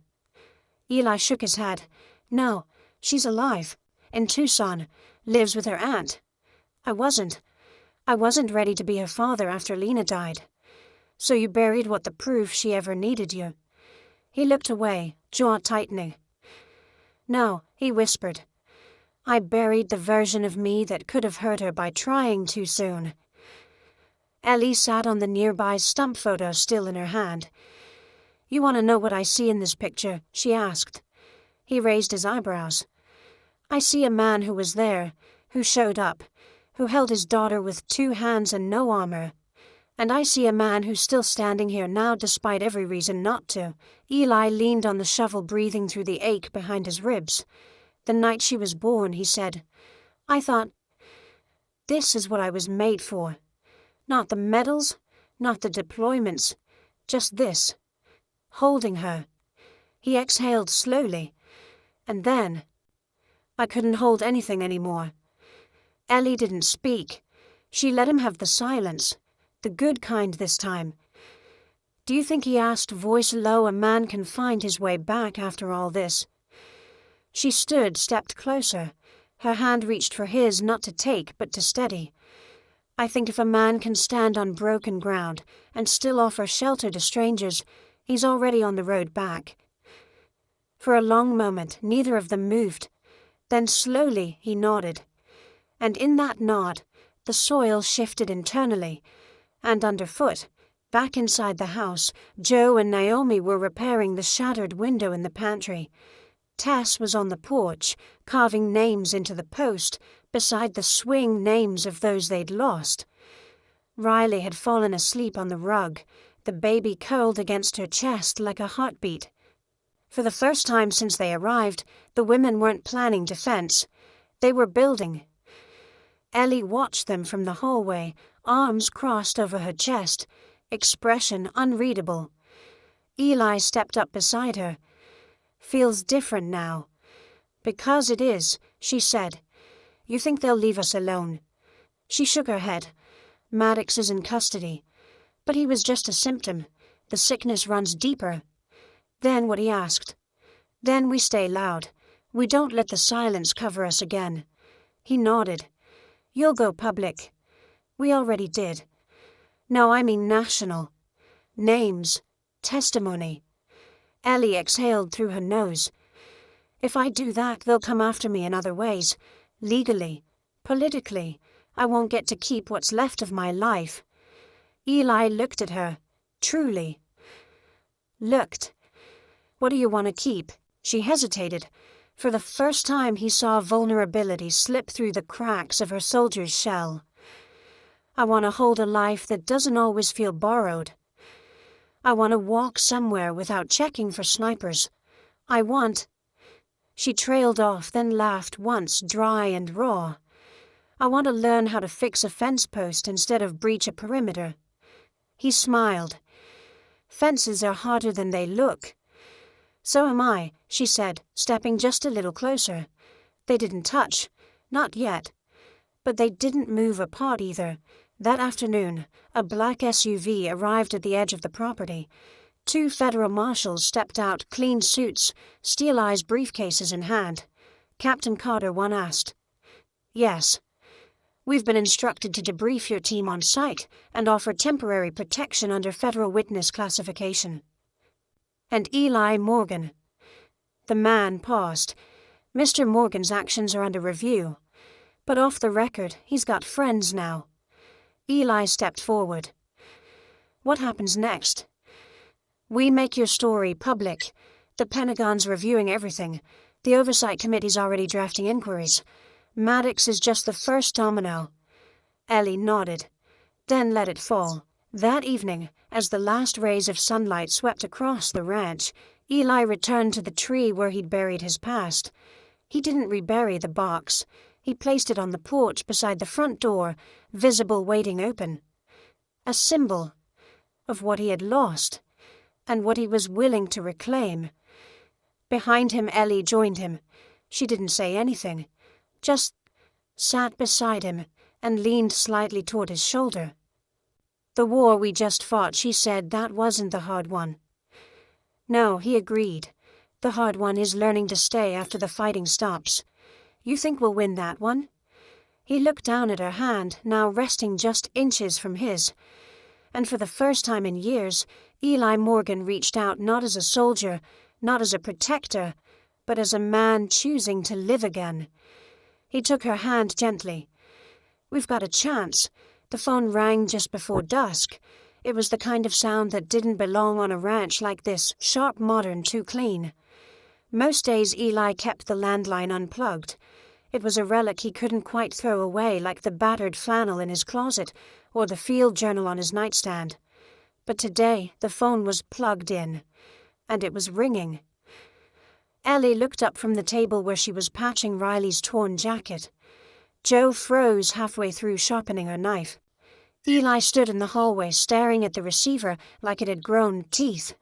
Eli shook his head. "No, she's alive. In Tucson. Lives with her aunt. I wasn't ready to be her father after Lena died. So you buried what the proof she ever needed you." He looked away, jaw tightening. "No," he whispered. "I buried the version of me that could have hurt her by trying too soon." Ellie sat on the nearby stump photo still in her hand. "You want to know what I see in this picture?" she asked. He raised his eyebrows. "I see a man who was there, who showed up, who held his daughter with 2 hands and no armor. And I see a man who's still standing here now despite every reason not to." Eli leaned on the shovel, breathing through the ache behind his ribs. "The night she was born," he said, "I thought, this is what I was made for. Not the medals, not the deployments, just this. Holding her." He exhaled slowly. "And then, I couldn't hold anything anymore." Ellie didn't speak. She let him have the silence, the good kind this time. "Do you think," he asked, voice low, "a man can find his way back after all this?" She stood, stepped closer. Her hand reached for his, not to take, but to steady. "I think if a man can stand on broken ground and still offer shelter to strangers, he's already on the road back." For a long moment, neither of them moved. Then slowly he nodded. And in that nod, the soil shifted internally, and underfoot, back inside the house, Joe and Naomi were repairing the shattered window in the pantry. Tess was on the porch, carving names into the post, beside the swing names of those they'd lost. Riley had fallen asleep on the rug, the baby curled against her chest like a heartbeat. For the first time since they arrived, the women weren't planning defense. They were building. Ellie watched them from the hallway, arms crossed over her chest, expression unreadable. Eli stepped up beside her. "Feels different now." "Because it is," she said. "You think they'll leave us alone?" She shook her head. "Maddox is in custody. But he was just a symptom. The sickness runs deeper." "Then," what he asked. "Then we stay loud. We don't let the silence cover us again." He nodded. "You'll go public." We already did. No, I mean national. Names. Testimony. Ellie exhaled through her nose. If I do that, they'll come after me in other ways. Legally. Politically. I won't get to keep what's left of my life. Eli looked at her. Truly. Looked. What do you want to keep? She hesitated. For the first time he saw vulnerability slip through the cracks of her soldier's shell. I want to hold a life that doesn't always feel borrowed. I want to walk somewhere without checking for snipers. I want... She trailed off, then laughed once, dry and raw. I want to learn how to fix a fence post instead of breach a perimeter. He smiled. Fences are harder than they look. So am I, she said, stepping just a little closer. They didn't touch. Not yet. But they didn't move apart either. That afternoon, a black SUV arrived at the edge of the property. 2 federal marshals stepped out, clean suits, steel-eyes briefcases in hand. Captain Carter, one asked. Yes. We've been instructed to debrief your team on site and offer temporary protection under federal witness classification. And Eli Morgan. The man paused. Mr. Morgan's actions are under review. But off the record, he's got friends now. Eli stepped forward. What happens next? We make your story public. The Pentagon's reviewing everything. The Oversight Committee's already drafting inquiries. Maddox is just the first domino. Ellie nodded, then let it fall. That evening, as the last rays of sunlight swept across the ranch, Eli returned to the tree where he'd buried his past. He didn't rebury the box. He placed it on the porch beside the front door, visible waiting open. A symbol of what he had lost, and what he was willing to reclaim. Behind him, Ellie joined him. She didn't say anything, just sat beside him and leaned slightly toward his shoulder. The war we just fought, she said, that wasn't the hard one. No, he agreed. The hard one is learning to stay after the fighting stops. You think we'll win that one? He looked down at her hand, now resting just inches from his. And for the first time in years, Eli Morgan reached out not as a soldier, not as a protector, but as a man choosing to live again. He took her hand gently. We've got a chance. The phone rang just before dusk. It was the kind of sound that didn't belong on a ranch like this, sharp, modern, too clean. Most days Eli kept the landline unplugged. It was a relic he couldn't quite throw away, like the battered flannel in his closet or the field journal on his nightstand. But today the phone was plugged in, and it was ringing. Ellie looked up from the table where she was patching Riley's torn jacket. Jo froze halfway through sharpening her knife. Eli stood in the hallway staring at the receiver like it had grown teeth.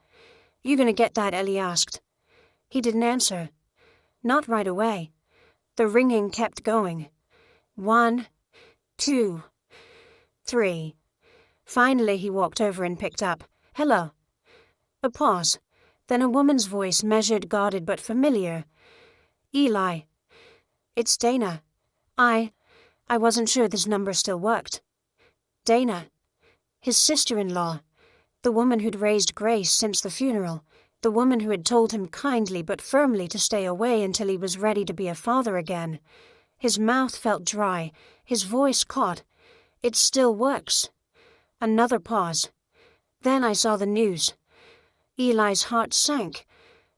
You gonna get that? Ellie asked. He didn't answer. Not right away. The ringing kept going. 1, 2, 3. Finally he walked over and picked up. Hello. A pause. Then a woman's voice, measured, guarded, but familiar. Eli. It's Dana. I wasn't sure this number still worked. Dana. His sister-in-law. The woman who'd raised Grace since the funeral. The woman who had told him kindly but firmly to stay away until he was ready to be a father again. His mouth felt dry. His voice caught. It still works. Another pause. Then I saw the news. Eli's heart sank.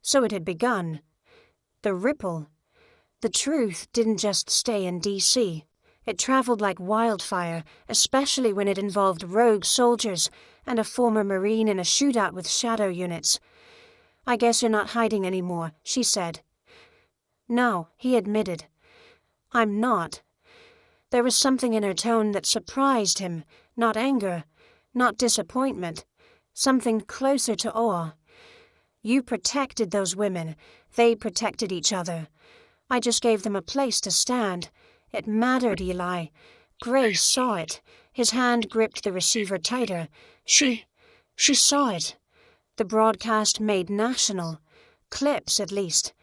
So it had begun. The ripple. The truth didn't just stay in D.C. It traveled like wildfire, especially when it involved rogue soldiers and a former Marine in a shootout with shadow units. I guess you're not hiding anymore, she said. No, he admitted. I'm not. There was something in her tone that surprised him, not anger, not disappointment, something closer to awe. You protected those women. They protected each other. I just gave them a place to stand. It mattered, Eli. Grace saw it. His hand gripped the receiver tighter. She saw it. The broadcast made national. Clips, at least.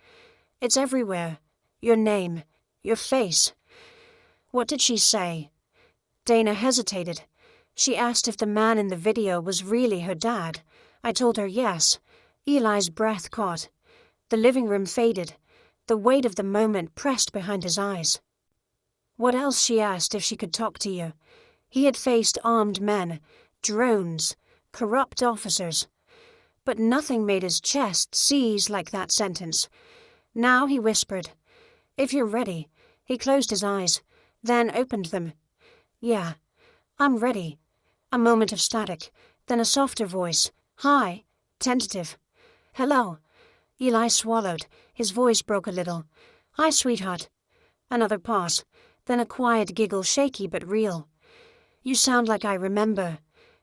It's everywhere. Your name. Your face. What did she say? Dana hesitated. She asked if the man in the video was really her dad. I told her yes. Eli's breath caught. The living room faded. The weight of the moment pressed behind his eyes. What else, she asked, if she could talk to you? He had faced armed men, drones, corrupt officers. But nothing made his chest seize like that sentence. Now he whispered, "If you're ready." He closed his eyes, then opened them. "Yeah, I'm ready." A moment of static, then a softer voice. "Hi," tentative. "Hello." Eli swallowed. His voice broke a little. "Hi, sweetheart." Another pause, then a quiet giggle, shaky but real. "You sound like I remember."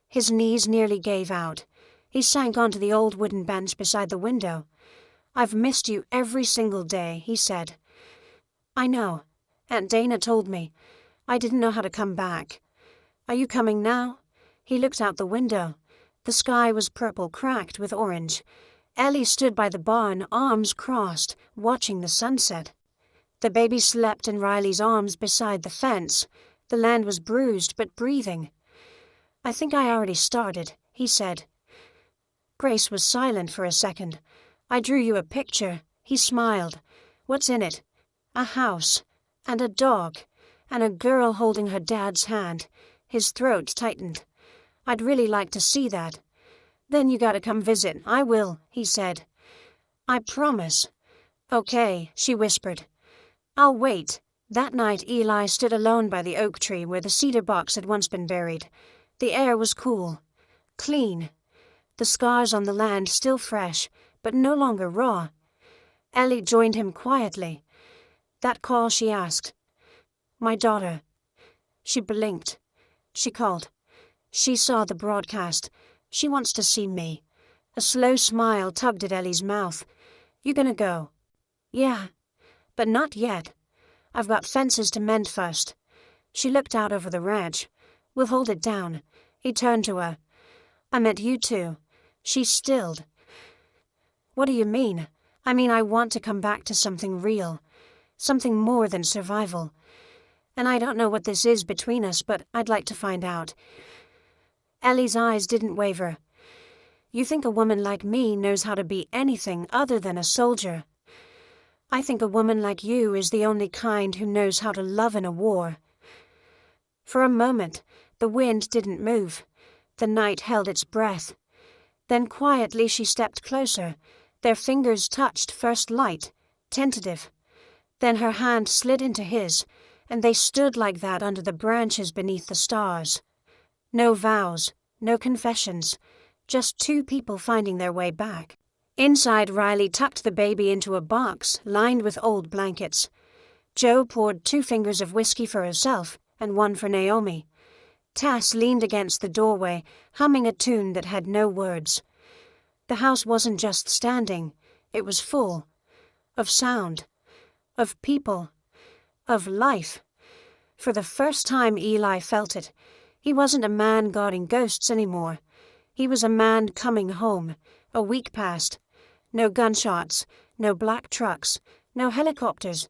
His knees nearly gave out. He sank onto the old wooden bench beside the window. "I've missed you every single day," he said. "I know. Aunt Dana told me. I didn't know how to come back." "Are you coming now?" He looked out the window. The sky was purple cracked with orange. Ellie stood by the barn, arms crossed, watching the sunset. The baby slept in Riley's arms beside the fence. The land was bruised but breathing. "I think I already started," he said. Grace was silent for a second. "I drew you a picture." He smiled. "What's in it?" "A house, and a dog, and a girl holding her dad's hand." His throat tightened. "I'd really like to see that." "Then you gotta come visit." "I will," he said. "I promise." "Okay," she whispered. "I'll wait." That night Eli stood alone by the oak tree where the cedar box had once been buried. The air was cool, clean. The scars on the land still fresh, but no longer raw. Ellie joined him quietly. "That call?" she asked. "My daughter." She blinked. She called. She saw the broadcast. "She wants to see me." A slow smile tugged at Ellie's mouth. "You gonna go?" "Yeah, but not yet. I've got fences to mend first." She looked out over the ranch. "We'll hold it down." He turned to her. "I meant you too." She stilled. "What do you mean?" "I mean I want to come back to something real. Something more than survival. And I don't know what this is between us, but I'd like to find out." Ellie's eyes didn't waver. "You think a woman like me knows how to be anything other than a soldier. I think a woman like you is the only kind who knows how to love in a war." For a moment, the wind didn't move. The night held its breath. Then quietly she stepped closer. Their fingers touched, first light, tentative. Then her hand slid into his, and they stood like that under the branches beneath the stars. No vows, no confessions, just two people finding their way back. Inside, Riley tucked the baby into a box lined with old blankets. Jo poured 2 fingers of whiskey for herself and 1 for Naomi. Tass leaned against the doorway, humming a tune that had no words. The house wasn't just standing, it was full. Of sound. Of people. Of life. For the first time Eli felt it. He wasn't a man guarding ghosts anymore. He was a man coming home. A week passed. No gunshots, no black trucks, no helicopters.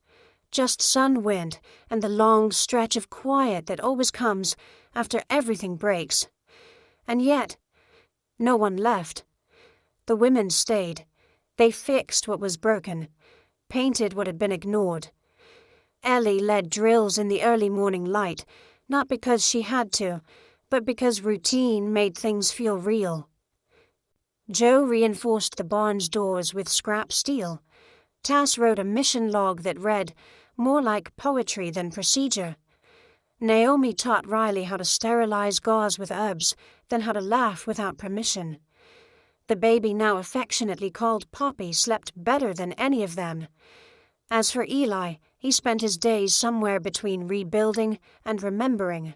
Just sun, wind, and the long stretch of quiet that always comes after everything breaks. And yet, no one left. The women stayed. They fixed what was broken, painted what had been ignored. Ellie led drills in the early morning light, not because she had to, but because routine made things feel real. Jo reinforced the barn's doors with scrap steel. Tass wrote a mission log that read, more like poetry than procedure. Naomi taught Riley how to sterilize gauze with herbs, then how to laugh without permission. The baby, now affectionately called Poppy, slept better than any of them. As for Eli, he spent his days somewhere between rebuilding and remembering,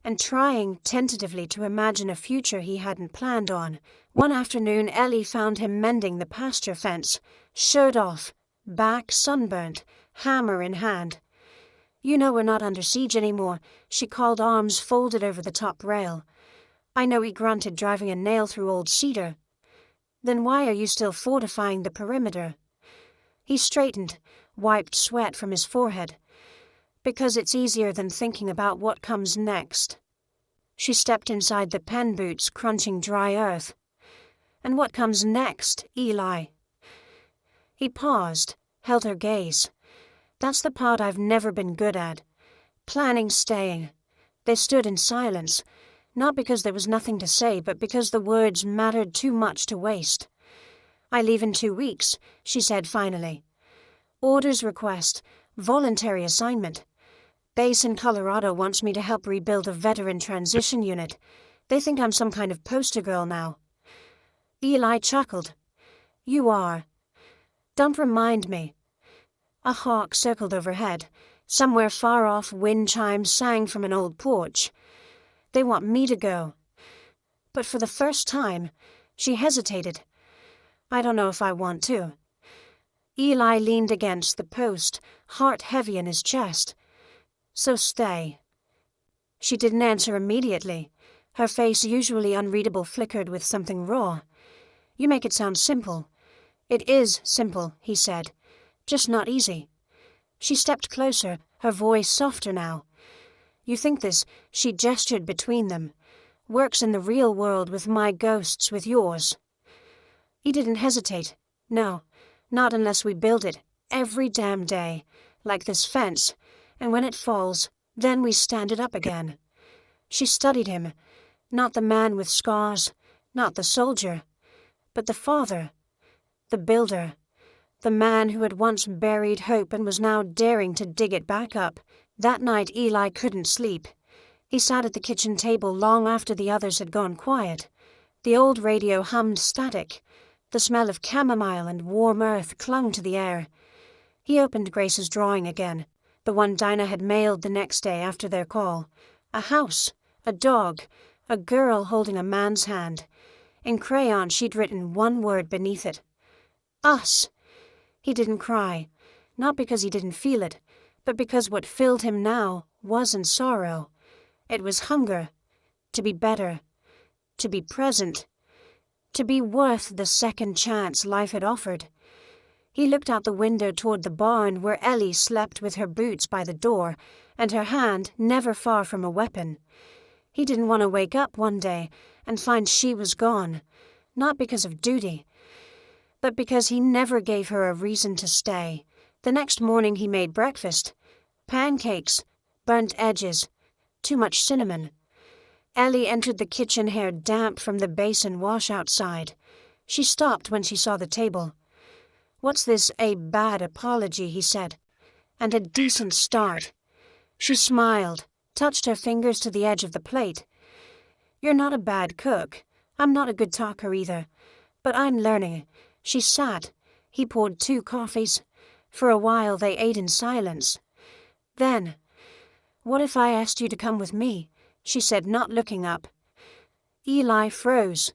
and trying tentatively to imagine a future he hadn't planned on. One afternoon, Ellie found him mending the pasture fence, shirt off, back sunburnt, hammer in hand. "You know we're not under siege anymore," she called, arms folded over the top rail. "I know," he grunted, driving a nail through old cedar. "Then why are you still fortifying the perimeter?" He straightened, wiped sweat from his forehead. Because it's easier than thinking about what comes next. She stepped inside the pen boots, crunching dry earth. And what comes next, Eli? He paused, held her gaze. That's the part I've never been good at. Planning staying. They stood in silence, not because there was nothing to say, but because the words mattered too much to waste. I leave in 2 weeks, she said finally. Orders request, voluntary assignment. Base in Colorado wants me to help rebuild a veteran transition unit. They think I'm some kind of poster girl now. Eli chuckled. You are. Don't remind me. A hawk circled overhead. Somewhere far off, wind chimes sang from an old porch. They want me to go. But for the first time, she hesitated. I don't know if I want to. Eli leaned against the post, heart heavy in his chest. So stay. She didn't answer immediately. Her face, usually unreadable, flickered with something raw. You make it sound simple. It is simple, he said. Just not easy. She stepped closer, her voice softer now. You think this, she gestured between them, works in the real world with my ghosts, with yours. He didn't hesitate. No, not unless we build it, every damn day, like this fence, and when it falls, then we stand it up again. She studied him, not the man with scars, not the soldier, but the father, the builder, the man who had once buried hope and was now daring to dig it back up. That night Eli couldn't sleep. He sat at the kitchen table long after the others had gone quiet. The old radio hummed static. The smell of chamomile and warm earth clung to the air. He opened Grace's drawing again, the one Dinah had mailed the next day after their call. A house, a dog, a girl holding a man's hand. In crayon she'd written one word beneath it. Us. He didn't cry, not because he didn't feel it, but because what filled him now wasn't sorrow. It was hunger, to be better, to be present, to be worth the second chance life had offered. He looked out the window toward the barn where Ellie slept with her boots by the door and her hand never far from a weapon. He didn't want to wake up one day and find she was gone, not because of duty, but because he never gave her a reason to stay. The next morning he made breakfast. Pancakes, burnt edges, too much cinnamon. Ellie entered the kitchen, hair damp from the basin wash outside. She stopped when she saw the table. What's this, a bad apology, he said, and a decent start. She smiled, touched her fingers to the edge of the plate. You're not a bad cook. I'm not a good talker either, but I'm learning. She sat. He poured 2 coffees. For a while they ate in silence. Then, what if I asked you to come with me? She said, not looking up. Eli froze.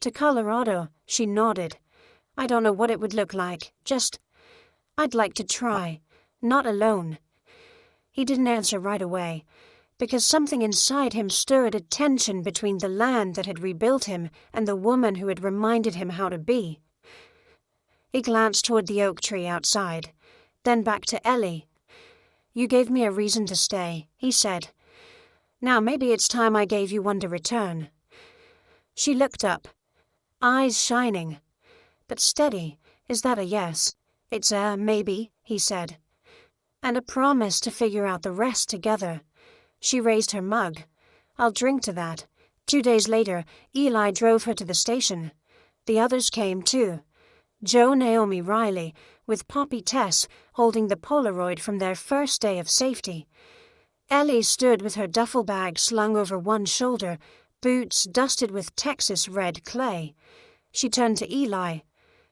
To Colorado, she nodded. I don't know what it would look like. I'd like to try. Not alone. He didn't answer right away, because something inside him stirred a tension between the land that had rebuilt him and the woman who had reminded him how to be. He glanced toward the oak tree outside, then back to Ellie. You gave me a reason to stay, he said. Now maybe it's time I gave you one to return. She looked up, eyes shining, but steady. Is that a yes? It's a maybe, he said. And a promise to figure out the rest together. She raised her mug. I'll drink to that. 2 days later, Eli drove her to the station. The others came too. Joe Naomi Riley, with Poppy Tess holding the Polaroid from their first day of safety. Ellie stood with her duffel bag slung over one shoulder, boots dusted with Texas red clay. She turned to Eli.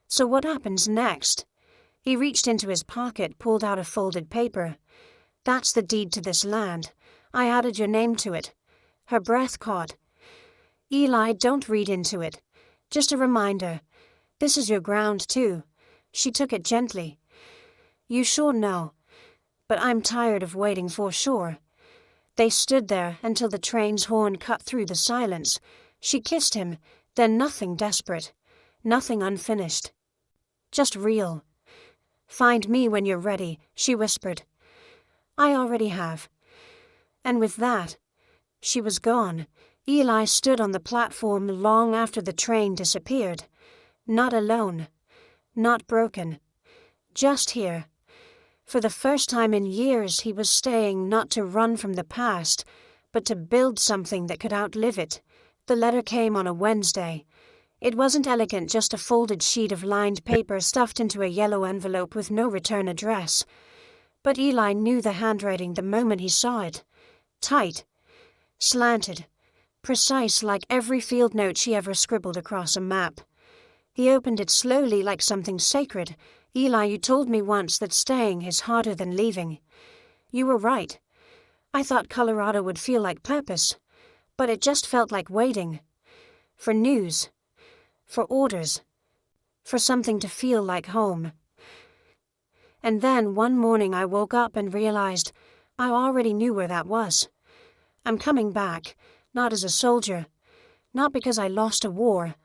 So what happens next? He reached into his pocket, pulled out a folded paper. That's the deed to this land. I added your name to it. Her breath caught. Eli, don't read into it. Just a reminder. This is your ground, too. She took it gently. You sure know. But I'm tired of waiting for sure. They stood there until the train's horn cut through the silence. She kissed him, then nothing desperate, nothing unfinished. Just real. Find me when you're ready, she whispered. I already have. And with that, she was gone. Eli stood on the platform long after the train disappeared. Not alone. Not broken. Just here. For the first time in years, he was staying not to run from the past, but to build something that could outlive it. The letter came on a Wednesday. It wasn't elegant, just a folded sheet of lined paper stuffed into a yellow envelope with no return address. But Eli knew the handwriting the moment he saw it. Tight. Slanted. Precise, like every field note she ever scribbled across a map. He opened it slowly like something sacred. Eli, you told me once that staying is harder than leaving. You were right. I thought Colorado would feel like purpose, but it just felt like waiting. For news. For orders. For something to feel like home. And then one morning I woke up and realized I already knew where that was. I'm coming back, not as a soldier, not because I lost a war,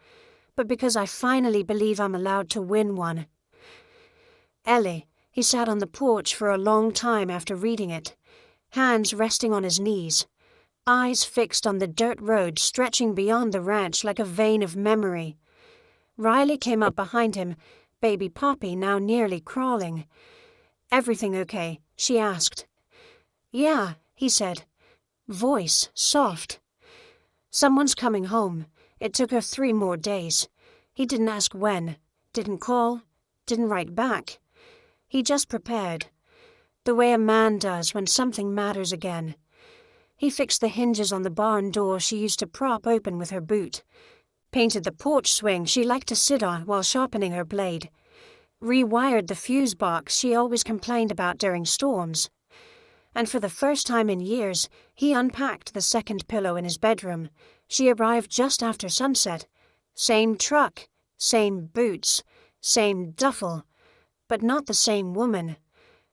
but because I finally believe I'm allowed to win one. Ellie, he sat on the porch for a long time after reading it, hands resting on his knees, eyes fixed on the dirt road stretching beyond the ranch like a vein of memory. Riley came up behind him, baby Poppy now nearly crawling. Everything okay? She asked. Yeah, he said, voice soft. Someone's coming home. It took her 3 more days. He didn't ask when, didn't call, didn't write back. He just prepared, the way a man does when something matters again. He fixed the hinges on the barn door she used to prop open with her boot, painted the porch swing she liked to sit on while sharpening her blade, rewired the fuse box she always complained about during storms. And for the first time in years, he unpacked the second pillow in his bedroom. She arrived just after sunset. Same truck, same boots, same duffel, but not the same woman.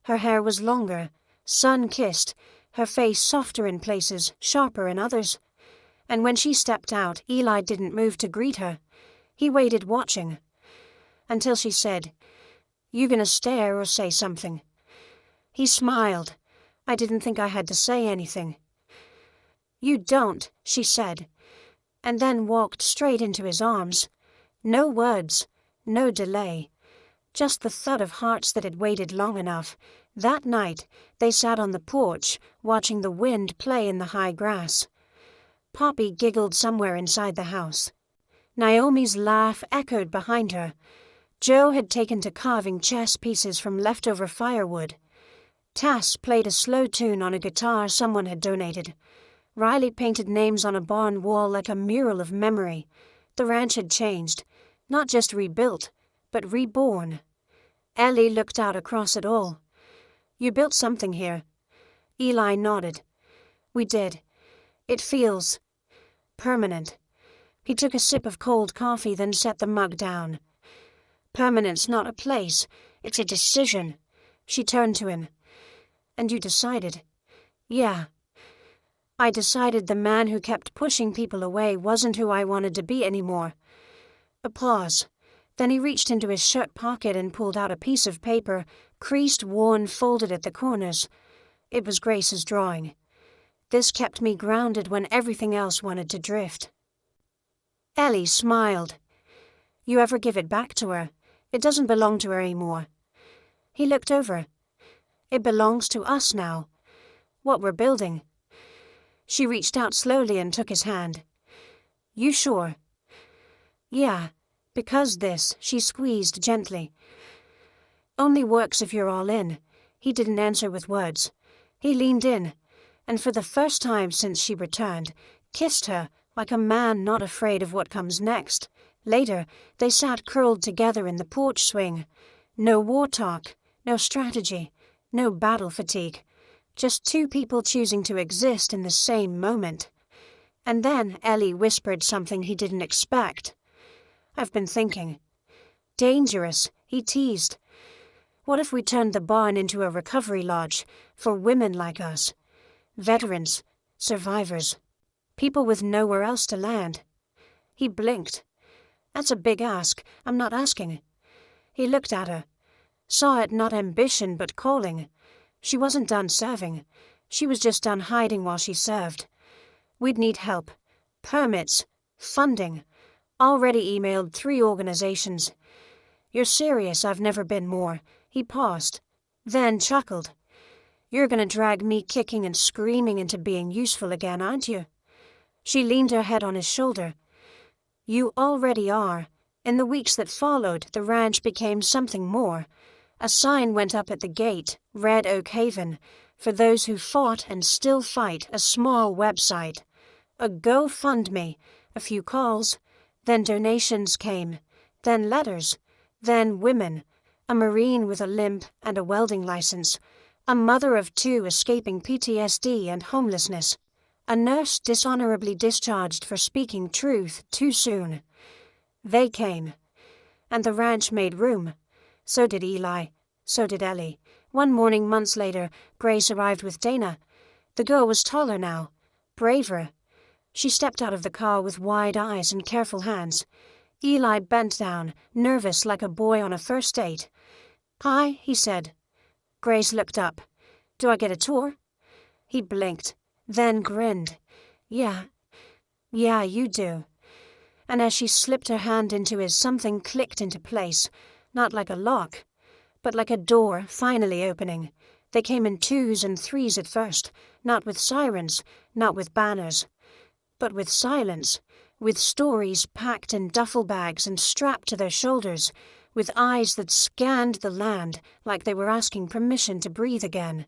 Her hair was longer, sun-kissed, her face softer in places, sharper in others. And when she stepped out, Eli didn't move to greet her. He waited watching, until she said, "You gonna stare or say something?" He smiled. I didn't think I had to say anything. "You don't," she said, and then walked straight into his arms. No words, no delay, just the thud of hearts that had waited long enough. That night, they sat on the porch, watching the wind play in the high grass. Poppy giggled somewhere inside the house. Naomi's laugh echoed behind her. Joe had taken to carving chess pieces from leftover firewood. Tass played a slow tune on a guitar someone had donated. Riley painted names on a barn wall like a mural of memory. The ranch had changed, not just rebuilt, but reborn. Ellie looked out across it all. "You built something here." Eli nodded. "We did. It feels permanent." He took a sip of cold coffee, then set the mug down. "Permanent's not a place, it's a decision." She turned to him. "And you decided?" "Yeah. I decided the man who kept pushing people away wasn't who I wanted to be anymore." A pause. Then he reached into his shirt pocket and pulled out a piece of paper, creased, worn, folded at the corners. It was Grace's drawing. This kept me grounded when everything else wanted to drift. Ellie smiled. "You ever give it back to her? It doesn't belong to her anymore." He looked over. "It belongs to us now. What we're building." She reached out slowly and took his hand. "You sure?" "Yeah, because this," she squeezed gently, "only works if you're all in." He didn't answer with words. He leaned in, and for the first time since she returned, kissed her like a man not afraid of what comes next. Later, they sat curled together in the porch swing. No war talk, no strategy, no battle fatigue. Just 2 people choosing to exist in the same moment. And then Ellie whispered something he didn't expect. "I've been thinking." "Dangerous," he teased. "What if we turned the barn into a recovery lodge for women like us? Veterans, survivors, people with nowhere else to land." He blinked. "That's a big ask. I'm not asking." He looked at her, saw it not ambition but calling. She wasn't done serving. She was just done hiding while she served. We'd need help. Permits. Funding. Already emailed 3 organizations. You're serious, I've never been more. He paused, then chuckled. You're gonna drag me kicking and screaming into being useful again, aren't you? She leaned her head on his shoulder. You already are. In the weeks that followed, the ranch became something more. A sign went up at the gate, Red Oak Haven, for those who fought and still fight, a small website. A GoFundMe, a few calls, then donations came, then letters, then women, a Marine with a limp and a welding license, a mother of 2 escaping PTSD and homelessness, a nurse dishonorably discharged for speaking truth too soon. They came, and the ranch made room. So did Eli, so did Ellie. One morning months later, Grace arrived with Dana. The girl was taller now, braver. She stepped out of the car with wide eyes and careful hands. Eli bent down, nervous like a boy on a first date. Hi, he said. Grace looked up. Do I get a tour? He blinked, then grinned. Yeah, you do. And as she slipped her hand into his, something clicked into place, not like a lock, but like a door finally opening. They came in 2s and 3s at first, not with sirens, not with banners, but with silence, with stories packed in duffel bags and strapped to their shoulders, with eyes that scanned the land like they were asking permission to breathe again.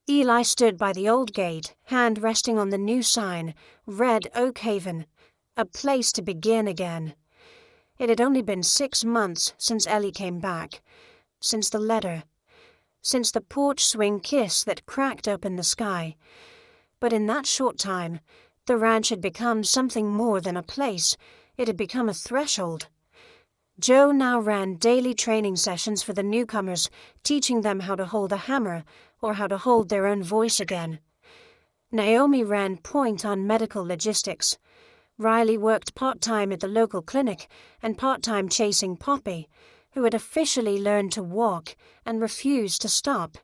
Eli stood by the old gate, hand resting on the new sign, Red Oak Haven, a place to begin again. It had only been 6 months since Ellie came back, since the letter, since the porch swing kiss that cracked open the sky. But in that short time, the ranch had become something more than a place. It had become a threshold. Joe now ran daily training sessions for the newcomers, teaching them how to hold a hammer or how to hold their own voice again. Naomi ran point on medical logistics. Riley worked part-time at the local clinic and part-time chasing Poppy, who had officially learned to walk and refused to stop.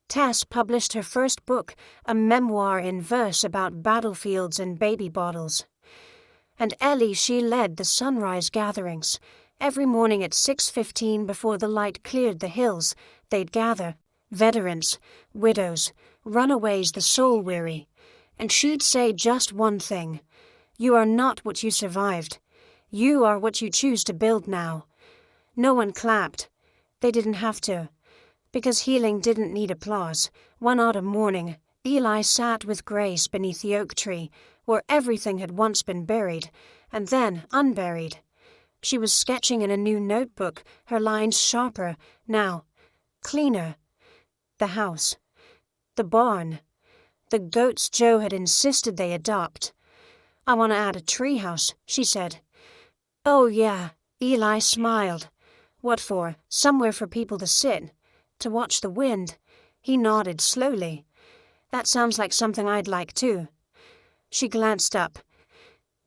Tess published her first book, a memoir in verse about battlefields and baby bottles. And Ellie, she led the sunrise gatherings. Every morning at 6:15 before the light cleared the hills, they'd gather, veterans, widows, runaways, the soul-weary. And she'd say just one thing. You are not what you survived. You are what you choose to build now. No one clapped. They didn't have to. Because healing didn't need applause. One autumn morning, Eli sat with Grace beneath the oak tree, where everything had once been buried, and then unburied. She was sketching in a new notebook, her lines sharper, now cleaner. The house. The barn. The goats Joe had insisted they adopt. I want to add a tree house, she said. Oh yeah, Eli smiled. What for? Somewhere for people to sit, to watch the wind. He nodded slowly. That sounds like something I'd like too. She glanced up.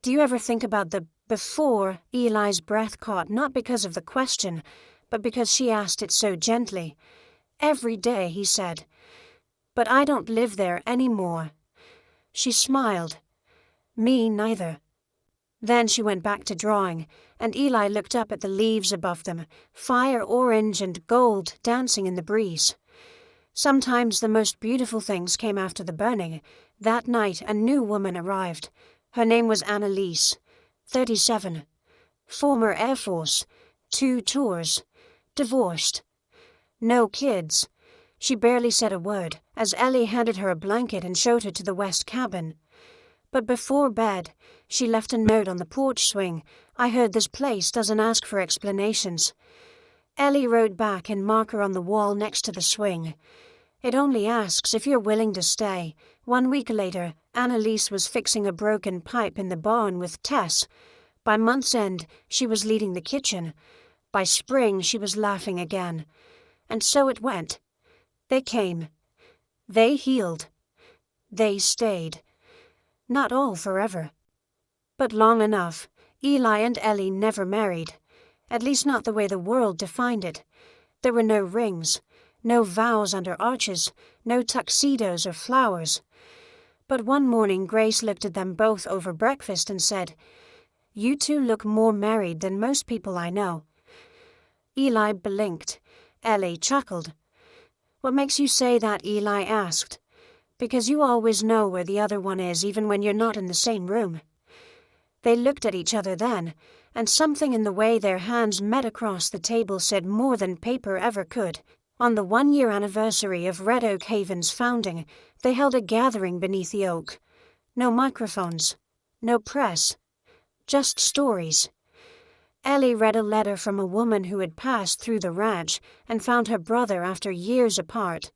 Do you ever think about the before? Eli's breath caught, not because of the question, but because she asked it so gently. Every day, he said. But I don't live there anymore. She smiled. Me neither. Then she went back to drawing, and Eli looked up at the leaves above them, fire orange and gold dancing in the breeze. Sometimes the most beautiful things came after the burning. That night a new woman arrived. Her name was Annalise, 37, former Air Force, 2 tours, divorced. No kids. She barely said a word, as Ellie handed her a blanket and showed her to the west cabin. But before bed, she left a note on the porch swing. I heard this place doesn't ask for explanations. Ellie wrote back in marker on the wall next to the swing. It only asks if you're willing to stay. 1 week later, Annalise was fixing a broken pipe in the barn with Tess. By month's end, she was leading the kitchen. By spring, she was laughing again. And so it went. They came. They healed. They stayed. Not all forever. But long enough. Eli and Ellie never married. At least not the way the world defined it. There were no rings. No vows under arches, no tuxedos or flowers. But one morning Grace looked at them both over breakfast and said, "You two look more married than most people I know." Eli blinked. Ellie chuckled. "What makes you say that?" Eli asked. "Because you always know where the other one is even when you're not in the same room." They looked at each other then, and something in the way their hands met across the table said more than paper ever could. On the 1-year anniversary of Red Oak Haven's founding, they held a gathering beneath the oak. No microphones, no press, just stories. Ellie read a letter from a woman who had passed through the ranch and found her brother after years apart.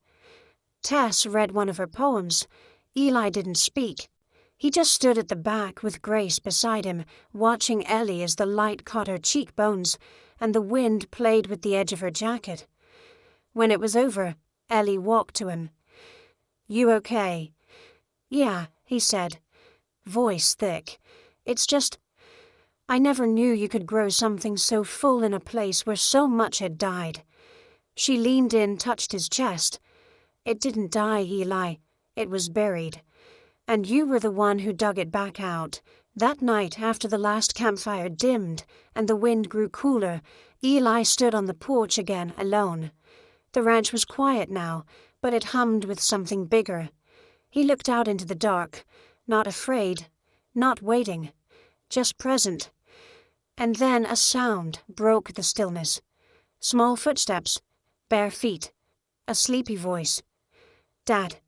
Tess read one of her poems. Eli didn't speak. He just stood at the back with Grace beside him, watching Ellie as the light caught her cheekbones and the wind played with the edge of her jacket. When it was over, Ellie walked to him. "You okay?" "Yeah," he said, voice thick. "It's just, I never knew you could grow something so full in a place where so much had died." She leaned in, touched his chest. "It didn't die, Eli. It was buried. And you were the one who dug it back out. That night after the last campfire dimmed and the wind grew cooler, Eli stood on the porch again, alone. The ranch was quiet now, but it hummed with something bigger. He looked out into the dark, not afraid, not waiting, just present. And then a sound broke the stillness. Small footsteps, bare feet, a sleepy voice. "Dad."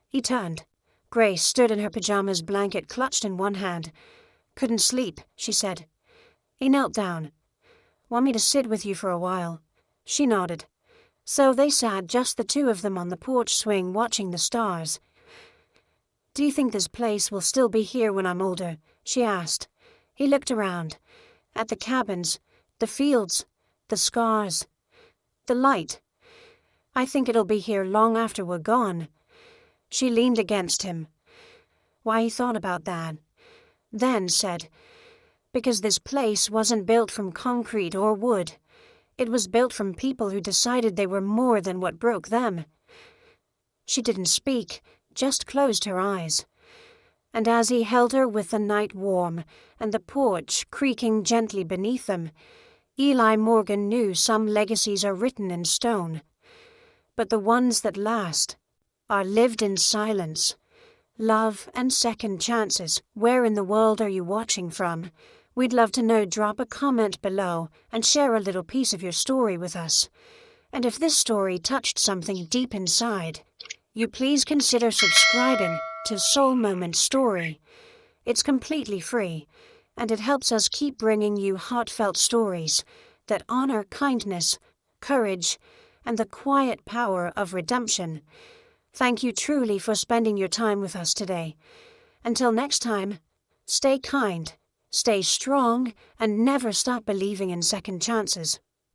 He turned. Grace stood in her pajamas, blanket clutched in one hand. "Couldn't sleep," she said. He knelt down. "Want me to sit with you for a while?" She nodded. So they sat, just the two of them on the porch swing, watching the stars. "Do you think this place will still be here when I'm older?" she asked. He looked around. At the cabins, the fields, the scars, the light. "I think it'll be here long after we're gone." She leaned against him. Why he thought about that. Then said, "Because this place wasn't built from concrete or wood. It was built from people who decided they were more than what broke them." She didn't speak, just closed her eyes. And as he held her with the night warm and the porch creaking gently beneath them, Eli Morgan knew some legacies are written in stone. But the ones that last are lived in silence. Love and second chances. Where in the world are you watching from? We'd love to know. Drop a comment below and share a little piece of your story with us. And if this story touched something deep inside, you please consider subscribing to Soul Moment Story. It's completely free, and it helps us keep bringing you heartfelt stories that honor kindness, courage, and the quiet power of redemption. Thank you truly for spending your time with us today. Until next time, stay kind, stay strong, and never stop believing in second chances.